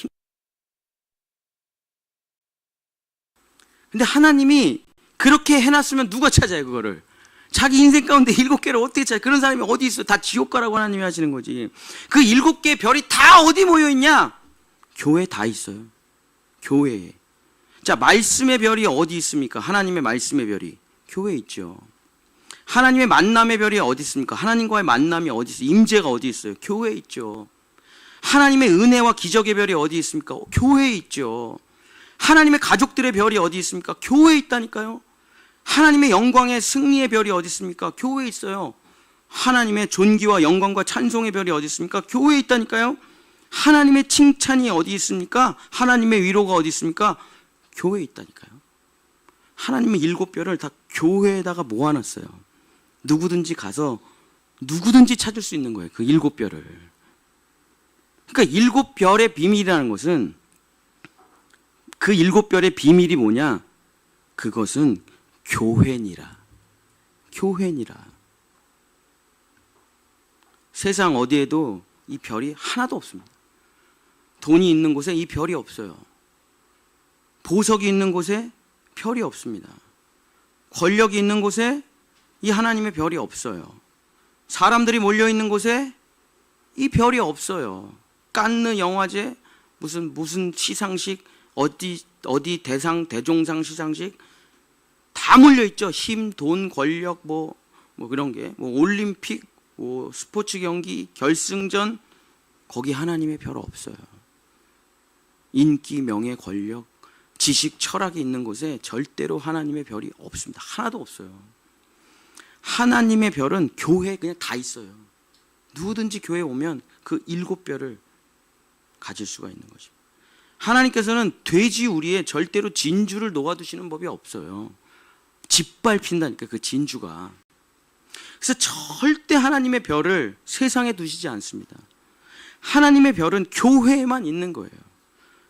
근데 하나님이 그렇게 해놨으면 누가 찾아요, 그거를? 자기 인생 가운데 7개를 어떻게 찾아요? 그런 사람이 어디 있어요? 다 지옥 가라고 하나님이 하시는 거지. 그 7개의 별이 다 어디 모여 있냐? 교회에 다 있어요. 교회에. 자, 말씀의 별이 어디 있습니까? 하나님의 말씀의 별이. 교회에 있죠. 하나님의 만남의 별이 어디 있습니까? 하나님과의 만남이 어디 있어요? 임재가 어디 있어요? 교회에 있죠. 하나님의 은혜와 기적의 별이 어디 있습니까? 교회에 있죠. 하나님의 가족들의 별이 어디 있습니까? 교회에 있다니까요. 하나님의 영광의 승리의 별이 어디 있습니까? 교회에 있어요. 하나님의 존귀와 영광과 찬송의 별이 어디 있습니까? 교회에 있다니까요. 하나님의 칭찬이 어디 있습니까? 하나님의 위로가 어디 있습니까? 교회에 있다니까요. 하나님의 7별을 다 교회에다가 모아놨어요. 누구든지 가서 누구든지 찾을 수 있는 거예요. 그 7별을. 그러니까 7별의 비밀이라는 것은, 그 7별의 비밀이 뭐냐? 그것은 교회니라. 교회니라. 세상 어디에도 이 별이 하나도 없습니다. 돈이 있는 곳에 이 별이 없어요. 보석이 있는 곳에 별이 없습니다. 권력이 있는 곳에 이 하나님의 별이 없어요. 사람들이 몰려있는 곳에 이 별이 없어요. 깐느 영화제, 무슨 시상식, 어디 대종상 시상식 다 몰려있죠. 힘, 돈, 권력, 뭐 그런 게, 올림픽, 스포츠 경기, 결승전, 거기 하나님의 별 없어요. 인기, 명예, 권력, 지식, 철학이 있는 곳에 절대로 하나님의 별이 없습니다. 하나도 없어요. 하나님의 별은 교회에 그냥 다 있어요. 누구든지 교회에 오면 그 7별을 가질 수가 있는 것입니다. 하나님께서는 돼지 우리에 절대로 진주를 놓아두시는 법이 없어요. 짓밟힌다니까, 그 진주가. 그래서 절대 하나님의 별을 세상에 두시지 않습니다. 하나님의 별은 교회에만 있는 거예요.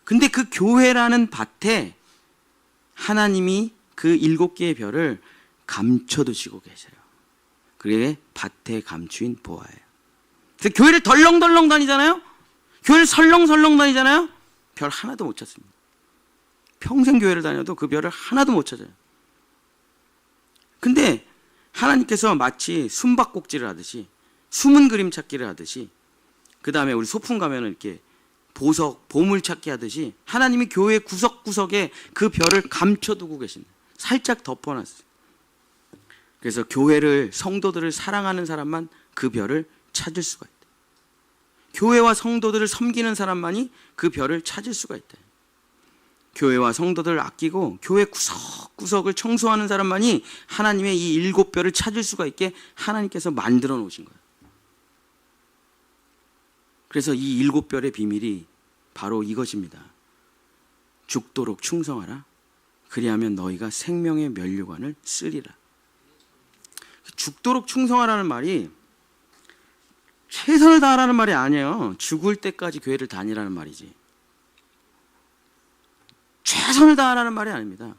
근데 그 교회라는 밭에 하나님이 그 7개의 별을 감춰두시고 계세요. 그게 밭에 감추인 보아예요. 그래서 교회를 덜렁덜렁 다니잖아요. 교회를 설렁설렁 다니잖아요. 별 하나도 못 찾습니다. 평생 교회를 다녀도 그 별을 하나도 못 찾아요. 근데 하나님께서 마치 숨바꼭질을 하듯이, 숨은 그림 찾기를 하듯이, 그 다음에 우리 소풍 가면 이렇게 보석, 보물 찾기 하듯이 하나님이 교회 구석구석에 그 별을 감춰두고 계신다. 살짝 덮어놨어요. 그래서 교회를, 성도들을 사랑하는 사람만 그 별을 찾을 수가 있다. 교회와 성도들을 섬기는 사람만이 그 별을 찾을 수가 있다. 교회와 성도들을 아끼고 교회 구석구석을 청소하는 사람만이 하나님의 이 7별을 찾을 수가 있게 하나님께서 만들어 놓으신 거예요. 그래서 이 7별의 비밀이 바로 이것입니다. 죽도록 충성하라. 그리하면 너희가 생명의 면류관을 쓰리라. 죽도록 충성하라는 말이 최선을 다하라는 말이 아니에요. 죽을 때까지 교회를 다니라는 말이지. 최선을 다하라는 말이 아닙니다.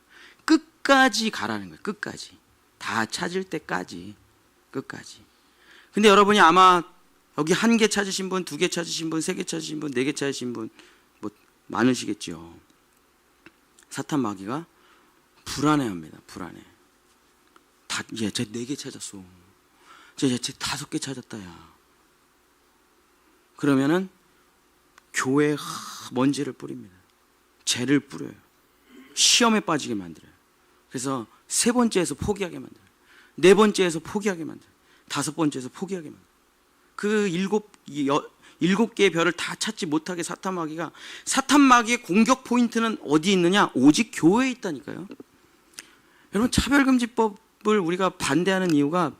끝까지 가라는 거예요. 끝까지. 다 찾을 때까지. 끝까지. 근데 여러분이 아마 여기 1개 찾으신 분, 2개 찾으신 분, 3개 찾으신 분, 4개 찾으신 분 많으시겠죠. 사탄 마귀가 불안해합니다. 불안해. 쟤 4개 찾았어. 쟤 5개 찾았다, 야. 그러면은 교회에 먼지를 뿌립니다. 죄를 뿌려요. 시험에 빠지게 만들어요. 그래서 3번째에서 포기하게 만들어요. 4번째에서 포기하게 만들어요. 5번째에서 포기하게 만들어요. 그 7개의 별을 다 찾지 못하게 사탄 마귀의 공격 포인트는 어디 있느냐? 오직 교회에 있다니까요. 여러분, 차별금지법을 우리가 반대하는 이유가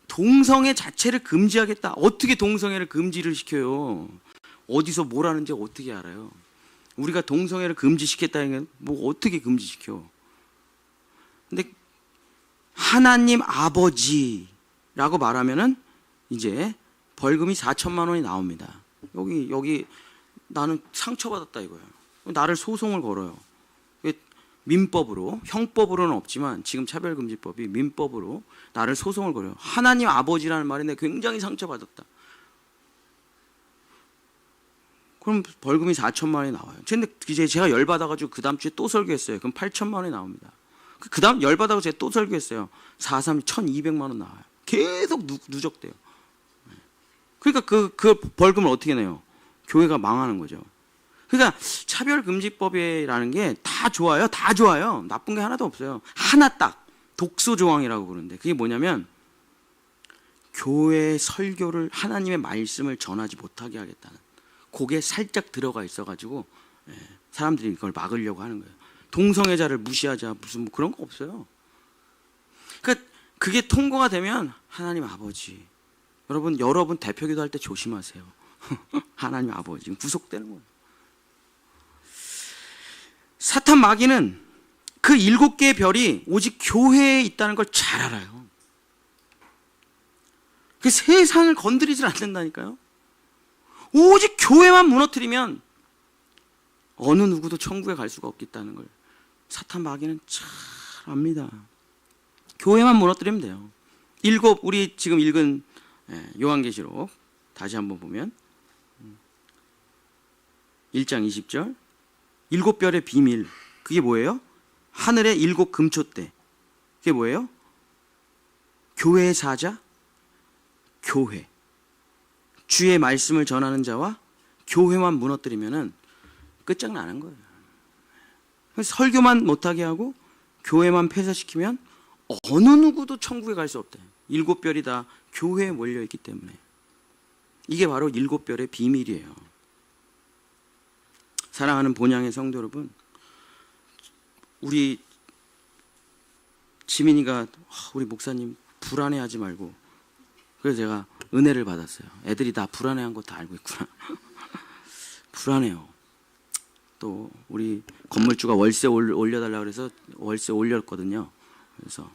동성애 자체를 금지하겠다. 어떻게 동성애를 금지를 시켜요? 어디서 뭘 하는지 어떻게 알아요? 우리가 동성애를 금지시켰다는 게 뭐 어떻게 금지시켜? 근데 하나님 아버지라고 말하면은 이제 벌금이 4천만 원이 나옵니다. 여기 나는 상처받았다 이거예요. 나를 소송을 걸어요. 민법으로, 형법으로는 없지만 지금 차별금지법이 민법으로 나를 소송을 걸어요. 하나님 아버지라는 말에 내가 굉장히 상처받았다. 그럼 벌금이 4천만 원이 나와요. 근데 이제 제가 열받아가지고 그 다음 주에 또 설교했어요. 그럼 8천만 원이 나옵니다. 그 다음 열받아가지고 제가 또 설교했어요. 4, 1,200만 원 나와요. 계속 누적돼요. 그러니까 그 벌금을 어떻게 내요? 교회가 망하는 거죠. 그러니까 차별금지법이라는 게 다 좋아요. 다 좋아요. 나쁜 게 하나도 없어요. 하나 딱 독소 조항이라고 부르는데 그게 뭐냐면 교회 설교를 하나님의 말씀을 전하지 못하게 하겠다는 그게 살짝 들어가 있어가지고 사람들이 이걸 막으려고 하는 거예요. 동성애자를 무시하자 무슨 뭐 그런 거 없어요. 그러니까 그게 통과가 되면 하나님 아버지 여러분 대표기도 할 때 조심하세요. 하나님 아버지 구속되는 거예요. 사탄 마귀는 그 7개의 별이 오직 교회에 있다는 걸 잘 알아요. 그 세상을 건드리질 않는다니까요. 오직 교회만 무너뜨리면 어느 누구도 천국에 갈 수가 없겠다는 걸 사탄 마귀는 잘 압니다. 교회만 무너뜨리면 돼요. 우리 지금 읽은 요한계시록 다시 한번 보면 1장 20절 7별의 비밀 그게 뭐예요? 하늘의 7 금초대 그게 뭐예요? 교회의 사자 교회 주의 말씀을 전하는 자와 교회만 무너뜨리면은 끝장나는 거예요. 설교만 못하게 하고 교회만 폐쇄시키면 어느 누구도 천국에 갈 수 없대. 7별이 다 교회에 몰려있기 때문에 이게 바로 7별의 비밀이에요. 사랑하는 본향의 성도 여러분, 우리 지민이가 우리 목사님 불안해하지 말고 그래서 제가 은혜를 받았어요. 애들이 다 불안해한 거 다 알고 있구나. 불안해요. 또 우리 건물주가 월세 올려달라고 그래서 월세 올렸거든요. 그래서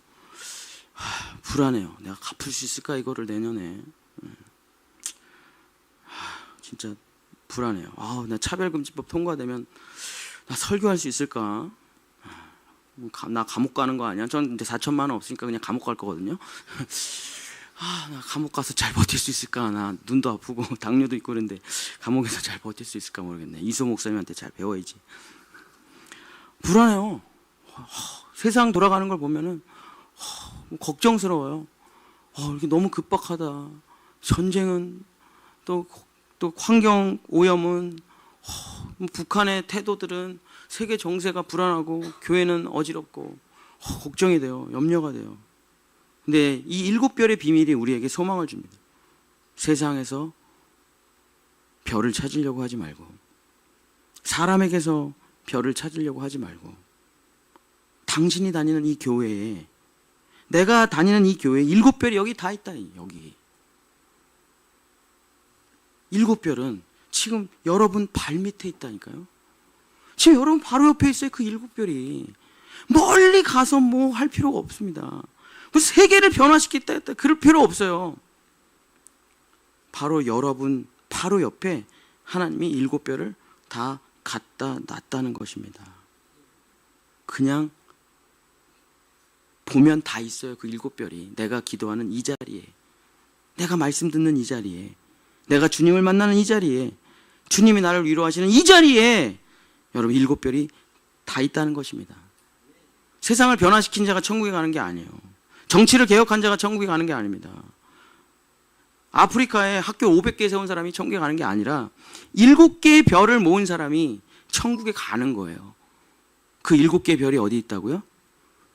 불안해요. 내가 갚을 수 있을까 이거를 내년에. 진짜 불안해요. 나 차별금지법 통과되면 나 설교할 수 있을까? 나 감옥 가는 거 아니야? 전 이제 4천만 원 없으니까 그냥 감옥 갈 거거든요. 나 감옥 가서 잘 버틸 수 있을까? 나 눈도 아프고 당뇨도 있고 그런데 감옥에서 잘 버틸 수 있을까 모르겠네. 이소 목사님한테 잘 배워야지. 불안해요. 세상 돌아가는 걸 보면은 걱정스러워요. 이게 너무 급박하다. 전쟁은 또 환경 오염은 북한의 태도들은 세계 정세가 불안하고 교회는 어지럽고 걱정이 돼요. 염려가 돼요. 근데 이 7별의 비밀이 우리에게 소망을 줍니다. 세상에서 별을 찾으려고 하지 말고 사람에게서 별을 찾으려고 하지 말고 당신이 다니는 이 교회에 내가 다니는 이 교회에 7별이 여기 다 있다. 여기 7별은 지금 여러분 발 밑에 있다니까요. 지금 여러분 바로 옆에 있어요. 그 7별이 멀리 가서 뭐 할 필요가 없습니다. 세계를 변화시키겠다 했다 그럴 필요 없어요. 바로 여러분 바로 옆에 하나님이 7별을 다 갖다 놨다는 것입니다. 그냥 보면 다 있어요. 그 7별이 내가 기도하는 이 자리에 내가 말씀 듣는 이 자리에 내가 주님을 만나는 이 자리에 주님이 나를 위로하시는 이 자리에 여러분 7별이 다 있다는 것입니다. 세상을 변화시킨 자가 천국에 가는 게 아니에요. 정치를 개혁한 자가 천국에 가는 게 아닙니다. 아프리카에 학교 500개 세운 사람이 천국에 가는 게 아니라 7개의 별을 모은 사람이 천국에 가는 거예요. 그 7개의 별이 어디 있다고요?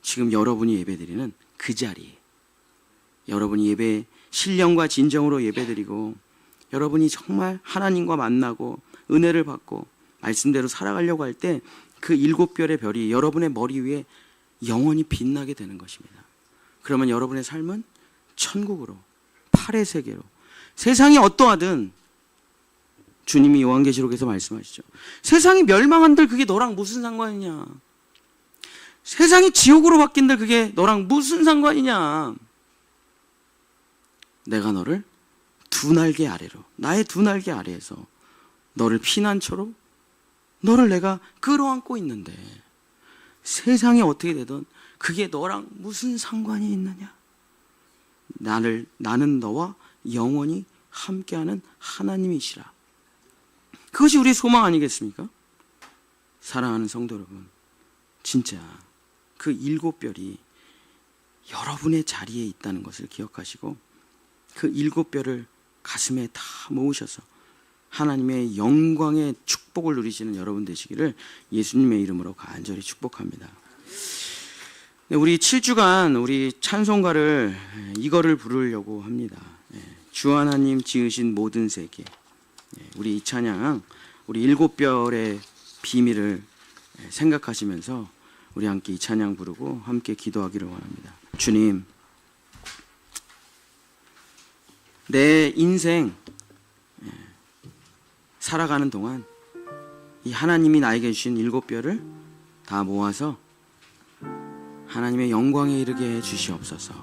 지금 여러분이 예배드리는 그 자리에 여러분이 예배 신령과 진정으로 예배드리고 여러분이 정말 하나님과 만나고 은혜를 받고 말씀대로 살아가려고 할 때 그 7별의 별이 여러분의 머리 위에 영원히 빛나게 되는 것입니다. 그러면 여러분의 삶은 천국으로 팔의 세계로 세상이 어떠하든 주님이 요한계시록에서 말씀하시죠. 세상이 멸망한들 그게 너랑 무슨 상관이냐. 세상이 지옥으로 바뀐들 그게 너랑 무슨 상관이냐. 내가 너를 두 날개 아래로 나의 두 날개 아래에서 너를 피난처로 너를 내가 끌어안고 있는데 세상이 어떻게 되든 그게 너랑 무슨 상관이 있느냐. 나는 너와 영원히 함께하는 하나님이시라. 그것이 우리의 소망 아니겠습니까? 사랑하는 성도 여러분, 진짜 그 7별이 여러분의 자리에 있다는 것을 기억하시고 그 7별을 가슴에 다 모으셔서 하나님의 영광의 축복을 누리시는 여러분 되시기를 예수님의 이름으로 간절히 축복합니다. 우리 7주간 우리 찬송가를 이거를 부르려고 합니다. 주 하나님 지으신 모든 세계. 우리 이 찬양, 우리 7별의 비밀을 생각하시면서 우리 함께 이 찬양 부르고 함께 기도하기를 원합니다. 주님, 내 인생 살아가는 동안 이 하나님이 나에게 주신 7별을 다 모아서 하나님의 영광에 이르게 해 주시옵소서.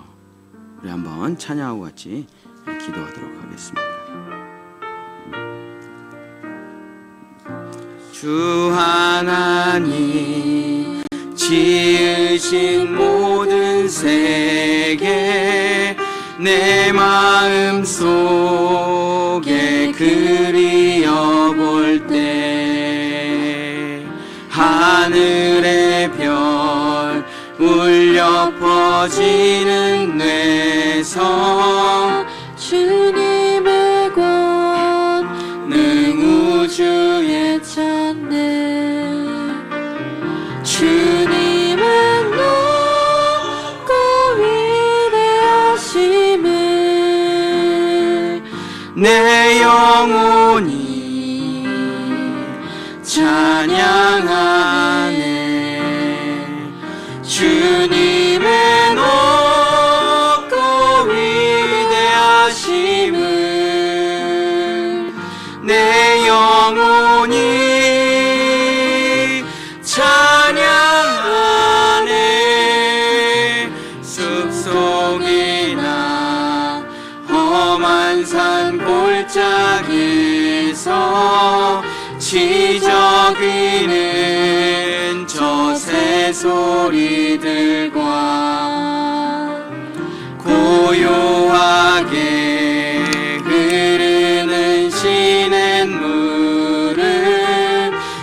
우리 한번 찬양하고 같이 기도하도록 하겠습니다. 주 하나님 지으신 모든 세계 내 마음 속에 그리어 볼 때 하늘의 별 울려 퍼지는 뇌성 주님의 권능 우주에 찬네 주님은 높고 위대하심을 내 영혼이 찬양하네 주님의 높고 위대하심을 내 영혼이 찬양하네 숲속이나 험한 산 골짜기에서 지저귀는 저 새소리들과 고요하게 흐르는 시냇물을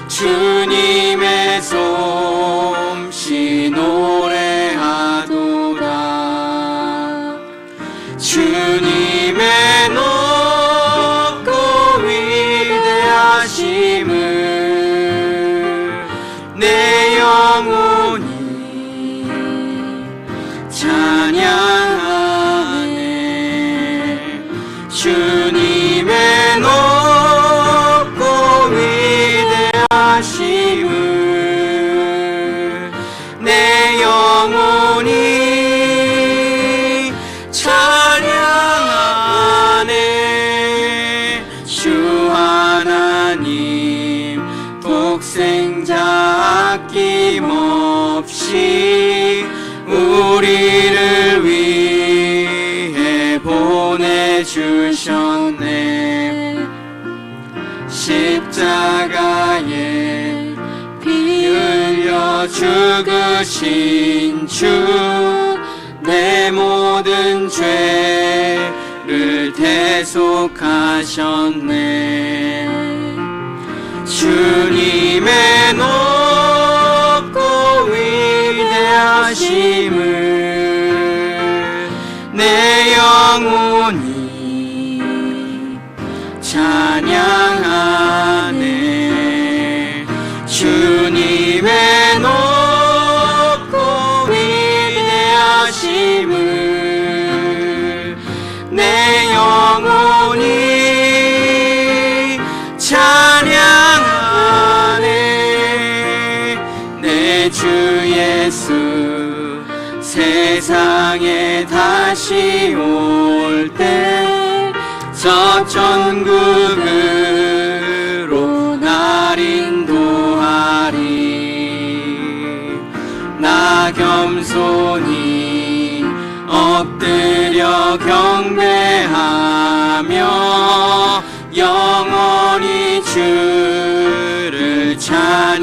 주님의 솜씨 노래하도다 주님의 높고 위대하심을 내 영혼이 찬양하네 주님의 높고 위대하심을 내 영혼이 찬양하네 주 하나님 독생자 아낌없이 우리를 위해 보내주셨네 십자가에 피 흘려 죽으신 주 내 모든 죄를 대속하셨네 주님의 높고 위대하심을 내 영혼이 찬양하네 주님의 높고 위대하심을 내 영혼이 찬양하네 내 주 예수 세상에 다시 올 때 저 천국으로 날 인도하리 나 겸손히 엎드려 경배하며 영원히 주를 찬양하리라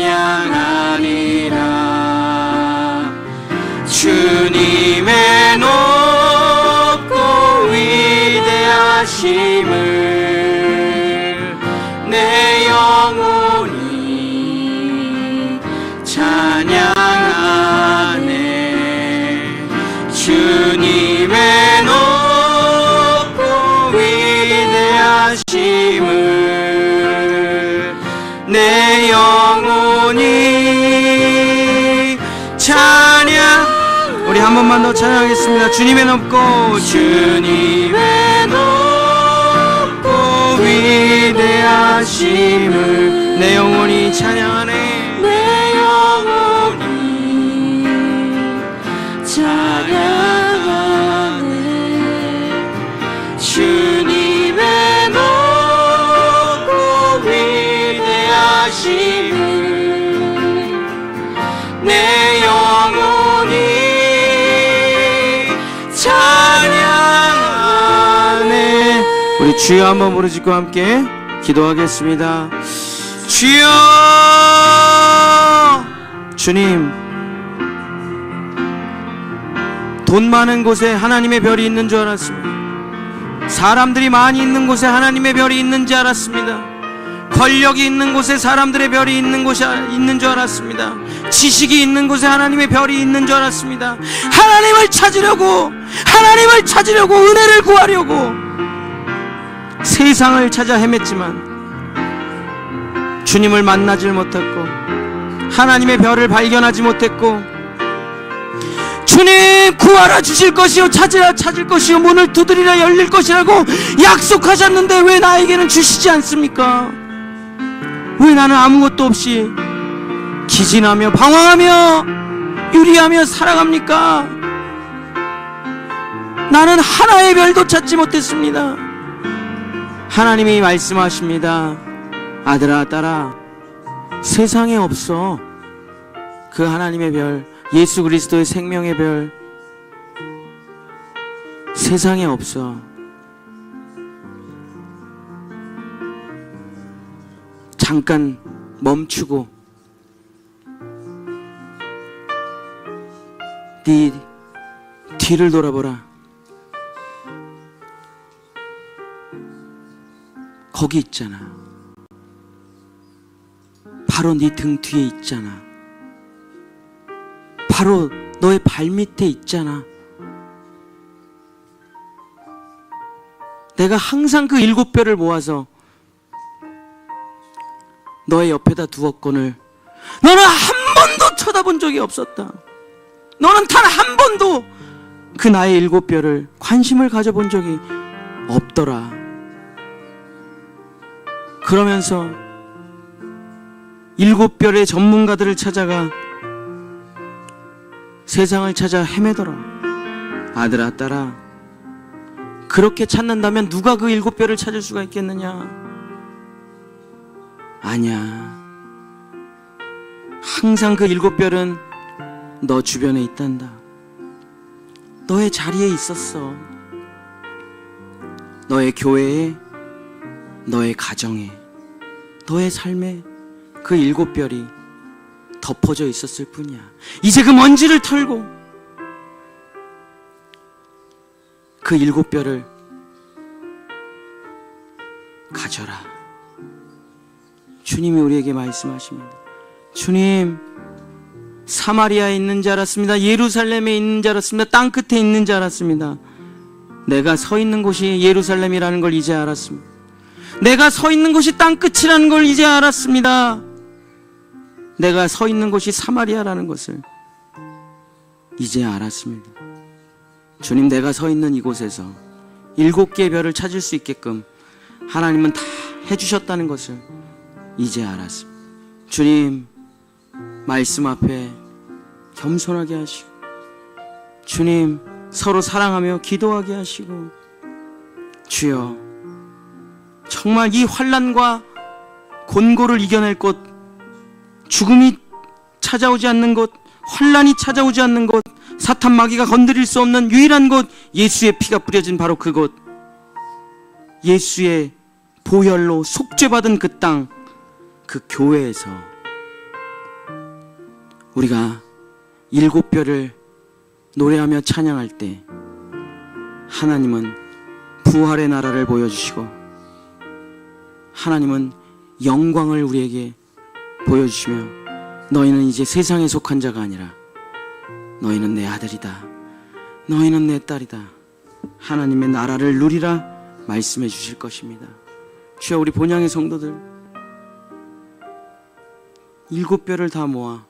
주님의 높고 위대하심을 내 영혼이 찬양하네 주님의 높고 위대하심을 내 영혼이 찬양 번만 더 찬양하겠습니다. 주님의 높고 주님의 높고 위대하심을 내 영혼이 찬양하네. 내 영혼이 찬양하네. 주님의 높고 위대하심을 내 영혼이 찬양하네. 우리 주여 한번 부르짖고 함께 기도하겠습니다. 주여. 주님, 돈 많은 곳에 하나님의 별이 있는 줄 알았습니다. 사람들이 많이 있는 곳에 하나님의 별이 있는지 알았습니다. 권력이 있는 곳에 사람들의 별이 있는 줄 알았습니다. 지식이 있는 곳에 하나님의 별이 있는 줄 알았습니다. 하나님을 찾으려고 은혜를 구하려고 세상을 찾아 헤맸지만 주님을 만나질 못했고 하나님의 별을 발견하지 못했고, 주님 구하라 주실 것이요 찾으라 찾을 것이요 문을 두드리라 열릴 것이라고 약속하셨는데 왜 나에게는 주시지 않습니까? 왜 나는 아무것도 없이 기진하며 방황하며 유리하며 살아갑니까? 나는 하나의 별도 찾지 못했습니다. 하나님이 말씀하십니다. 아들아 딸아, 세상에 없어. 그 하나님의 별, 예수 그리스도의 생명의 별, 세상에 없어. 잠깐 멈추고 네 뒤를 돌아보라. 거기 있잖아. 바로 네 등 뒤에 있잖아. 바로 너의 발밑에 있잖아. 내가 항상 그 7별을 모아서 너의 옆에다 두었거늘 너는 한 번도 쳐다본 적이 없었다. 너는 단 한 번도 그 나의 7별을 관심을 가져본 적이 없더라. 그러면서 7별의 전문가들을 찾아가 세상을 찾아 헤매더라. 아들아 딸아, 그렇게 찾는다면 누가 그 7별을 찾을 수가 있겠느냐? 아니야. 항상 그 7별은 너 주변에 있단다. 너의 자리에 있었어. 너의 교회에, 너의 가정에, 너의 삶에 그 7별이 덮어져 있었을 뿐이야. 이제 그 먼지를 털고 그 7별을 가져라. 주님이 우리에게 말씀하십니다. 주님, 사마리아에 있는 줄 알았습니다. 예루살렘에 있는 줄 알았습니다. 땅끝에 있는 줄 알았습니다. 내가 서 있는 곳이 예루살렘이라는 걸 이제 알았습니다. 내가 서 있는 곳이 땅끝이라는 걸 이제 알았습니다. 내가 서 있는 곳이 사마리아라는 것을 이제 알았습니다. 주님, 내가 서 있는 이곳에서 7개의 별을 찾을 수 있게끔 하나님은 다 해주셨다는 것을 이제 알았습니다. 주님, 말씀 앞에 겸손하게 하시고, 주님, 서로 사랑하며 기도하게 하시고, 주여, 정말 이 환난과 곤고를 이겨낼 곳, 죽음이 찾아오지 않는 곳, 환난이 찾아오지 않는 곳, 사탄 마귀가 건드릴 수 없는 유일한 곳, 예수의 피가 뿌려진 바로 그곳, 예수의 보혈로 속죄받은 그 땅, 그 교회에서 우리가 7별을 노래하며 찬양할 때 하나님은 부활의 나라를 보여주시고, 하나님은 영광을 우리에게 보여주시며, 너희는 이제 세상에 속한 자가 아니라 너희는 내 아들이다, 너희는 내 딸이다, 하나님의 나라를 누리라 말씀해 주실 것입니다. 주여, 우리 본향의 성도들 7별을 다 모아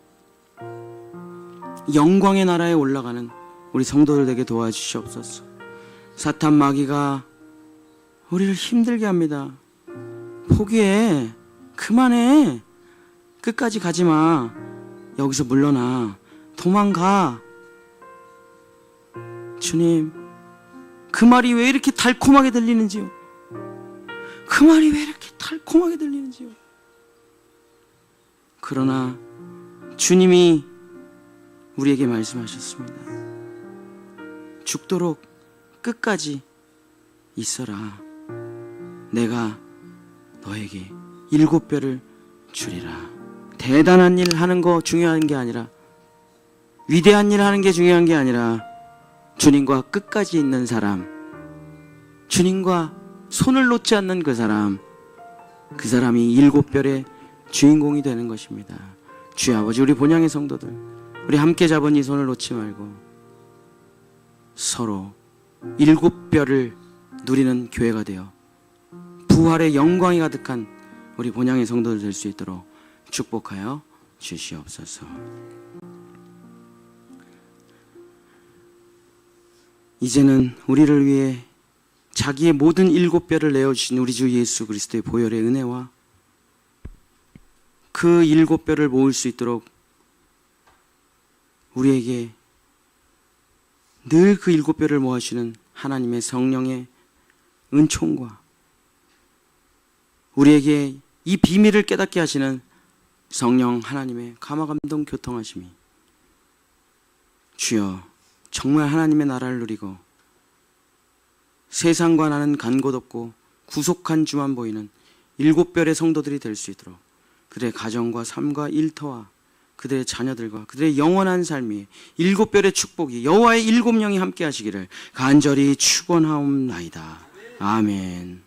영광의 나라에 올라가는 우리 성도들 되게 도와주시옵소서. 사탄 마귀가 우리를 힘들게 합니다. 포기해. 그만해. 끝까지 가지 마. 여기서 물러나. 도망가. 주님, 그 말이 왜 이렇게 달콤하게 들리는지요? 그 말이 왜 이렇게 달콤하게 들리는지요? 그러나 주님이 우리에게 말씀하셨습니다. 죽도록 끝까지 있어라. 내가 너에게 7배를 주리라. 대단한 일 하는 거 중요한 게 아니라, 위대한 일 하는 게 중요한 게 아니라, 주님과 끝까지 있는 사람, 주님과 손을 놓지 않는 그 사람이 7별의 주인공이 되는 것입니다. 주여 아버지, 우리 본향의 성도들, 우리 함께 잡은 이 손을 놓지 말고 서로 7별을 누리는 교회가 되어 부활의 영광이 가득한 우리 본향의 성도들 될 수 있도록 축복하여 주시옵소서. 이제는 우리를 위해 자기의 모든 7별을 내어주신 우리 주 예수 그리스도의 보혈의 은혜와 그 7별을 모을 수 있도록 우리에게 늘 그 7별을 모아주시는 하나님의 성령의 은총과 우리에게 이 비밀을 깨닫게 하시는 성령 하나님의 감화감동 교통하심이 주여 정말 하나님의 나라를 누리고 세상과 나는 간 곳 없고 구속한 주만 보이는 7별의 성도들이 될 수 있도록 그들의 가정과 삶과 일터와 그들의 자녀들과 그들의 영원한 삶이 7별의 축복이 여호와의 7영이 함께 하시기를 간절히 축원하옵나이다. 아멘.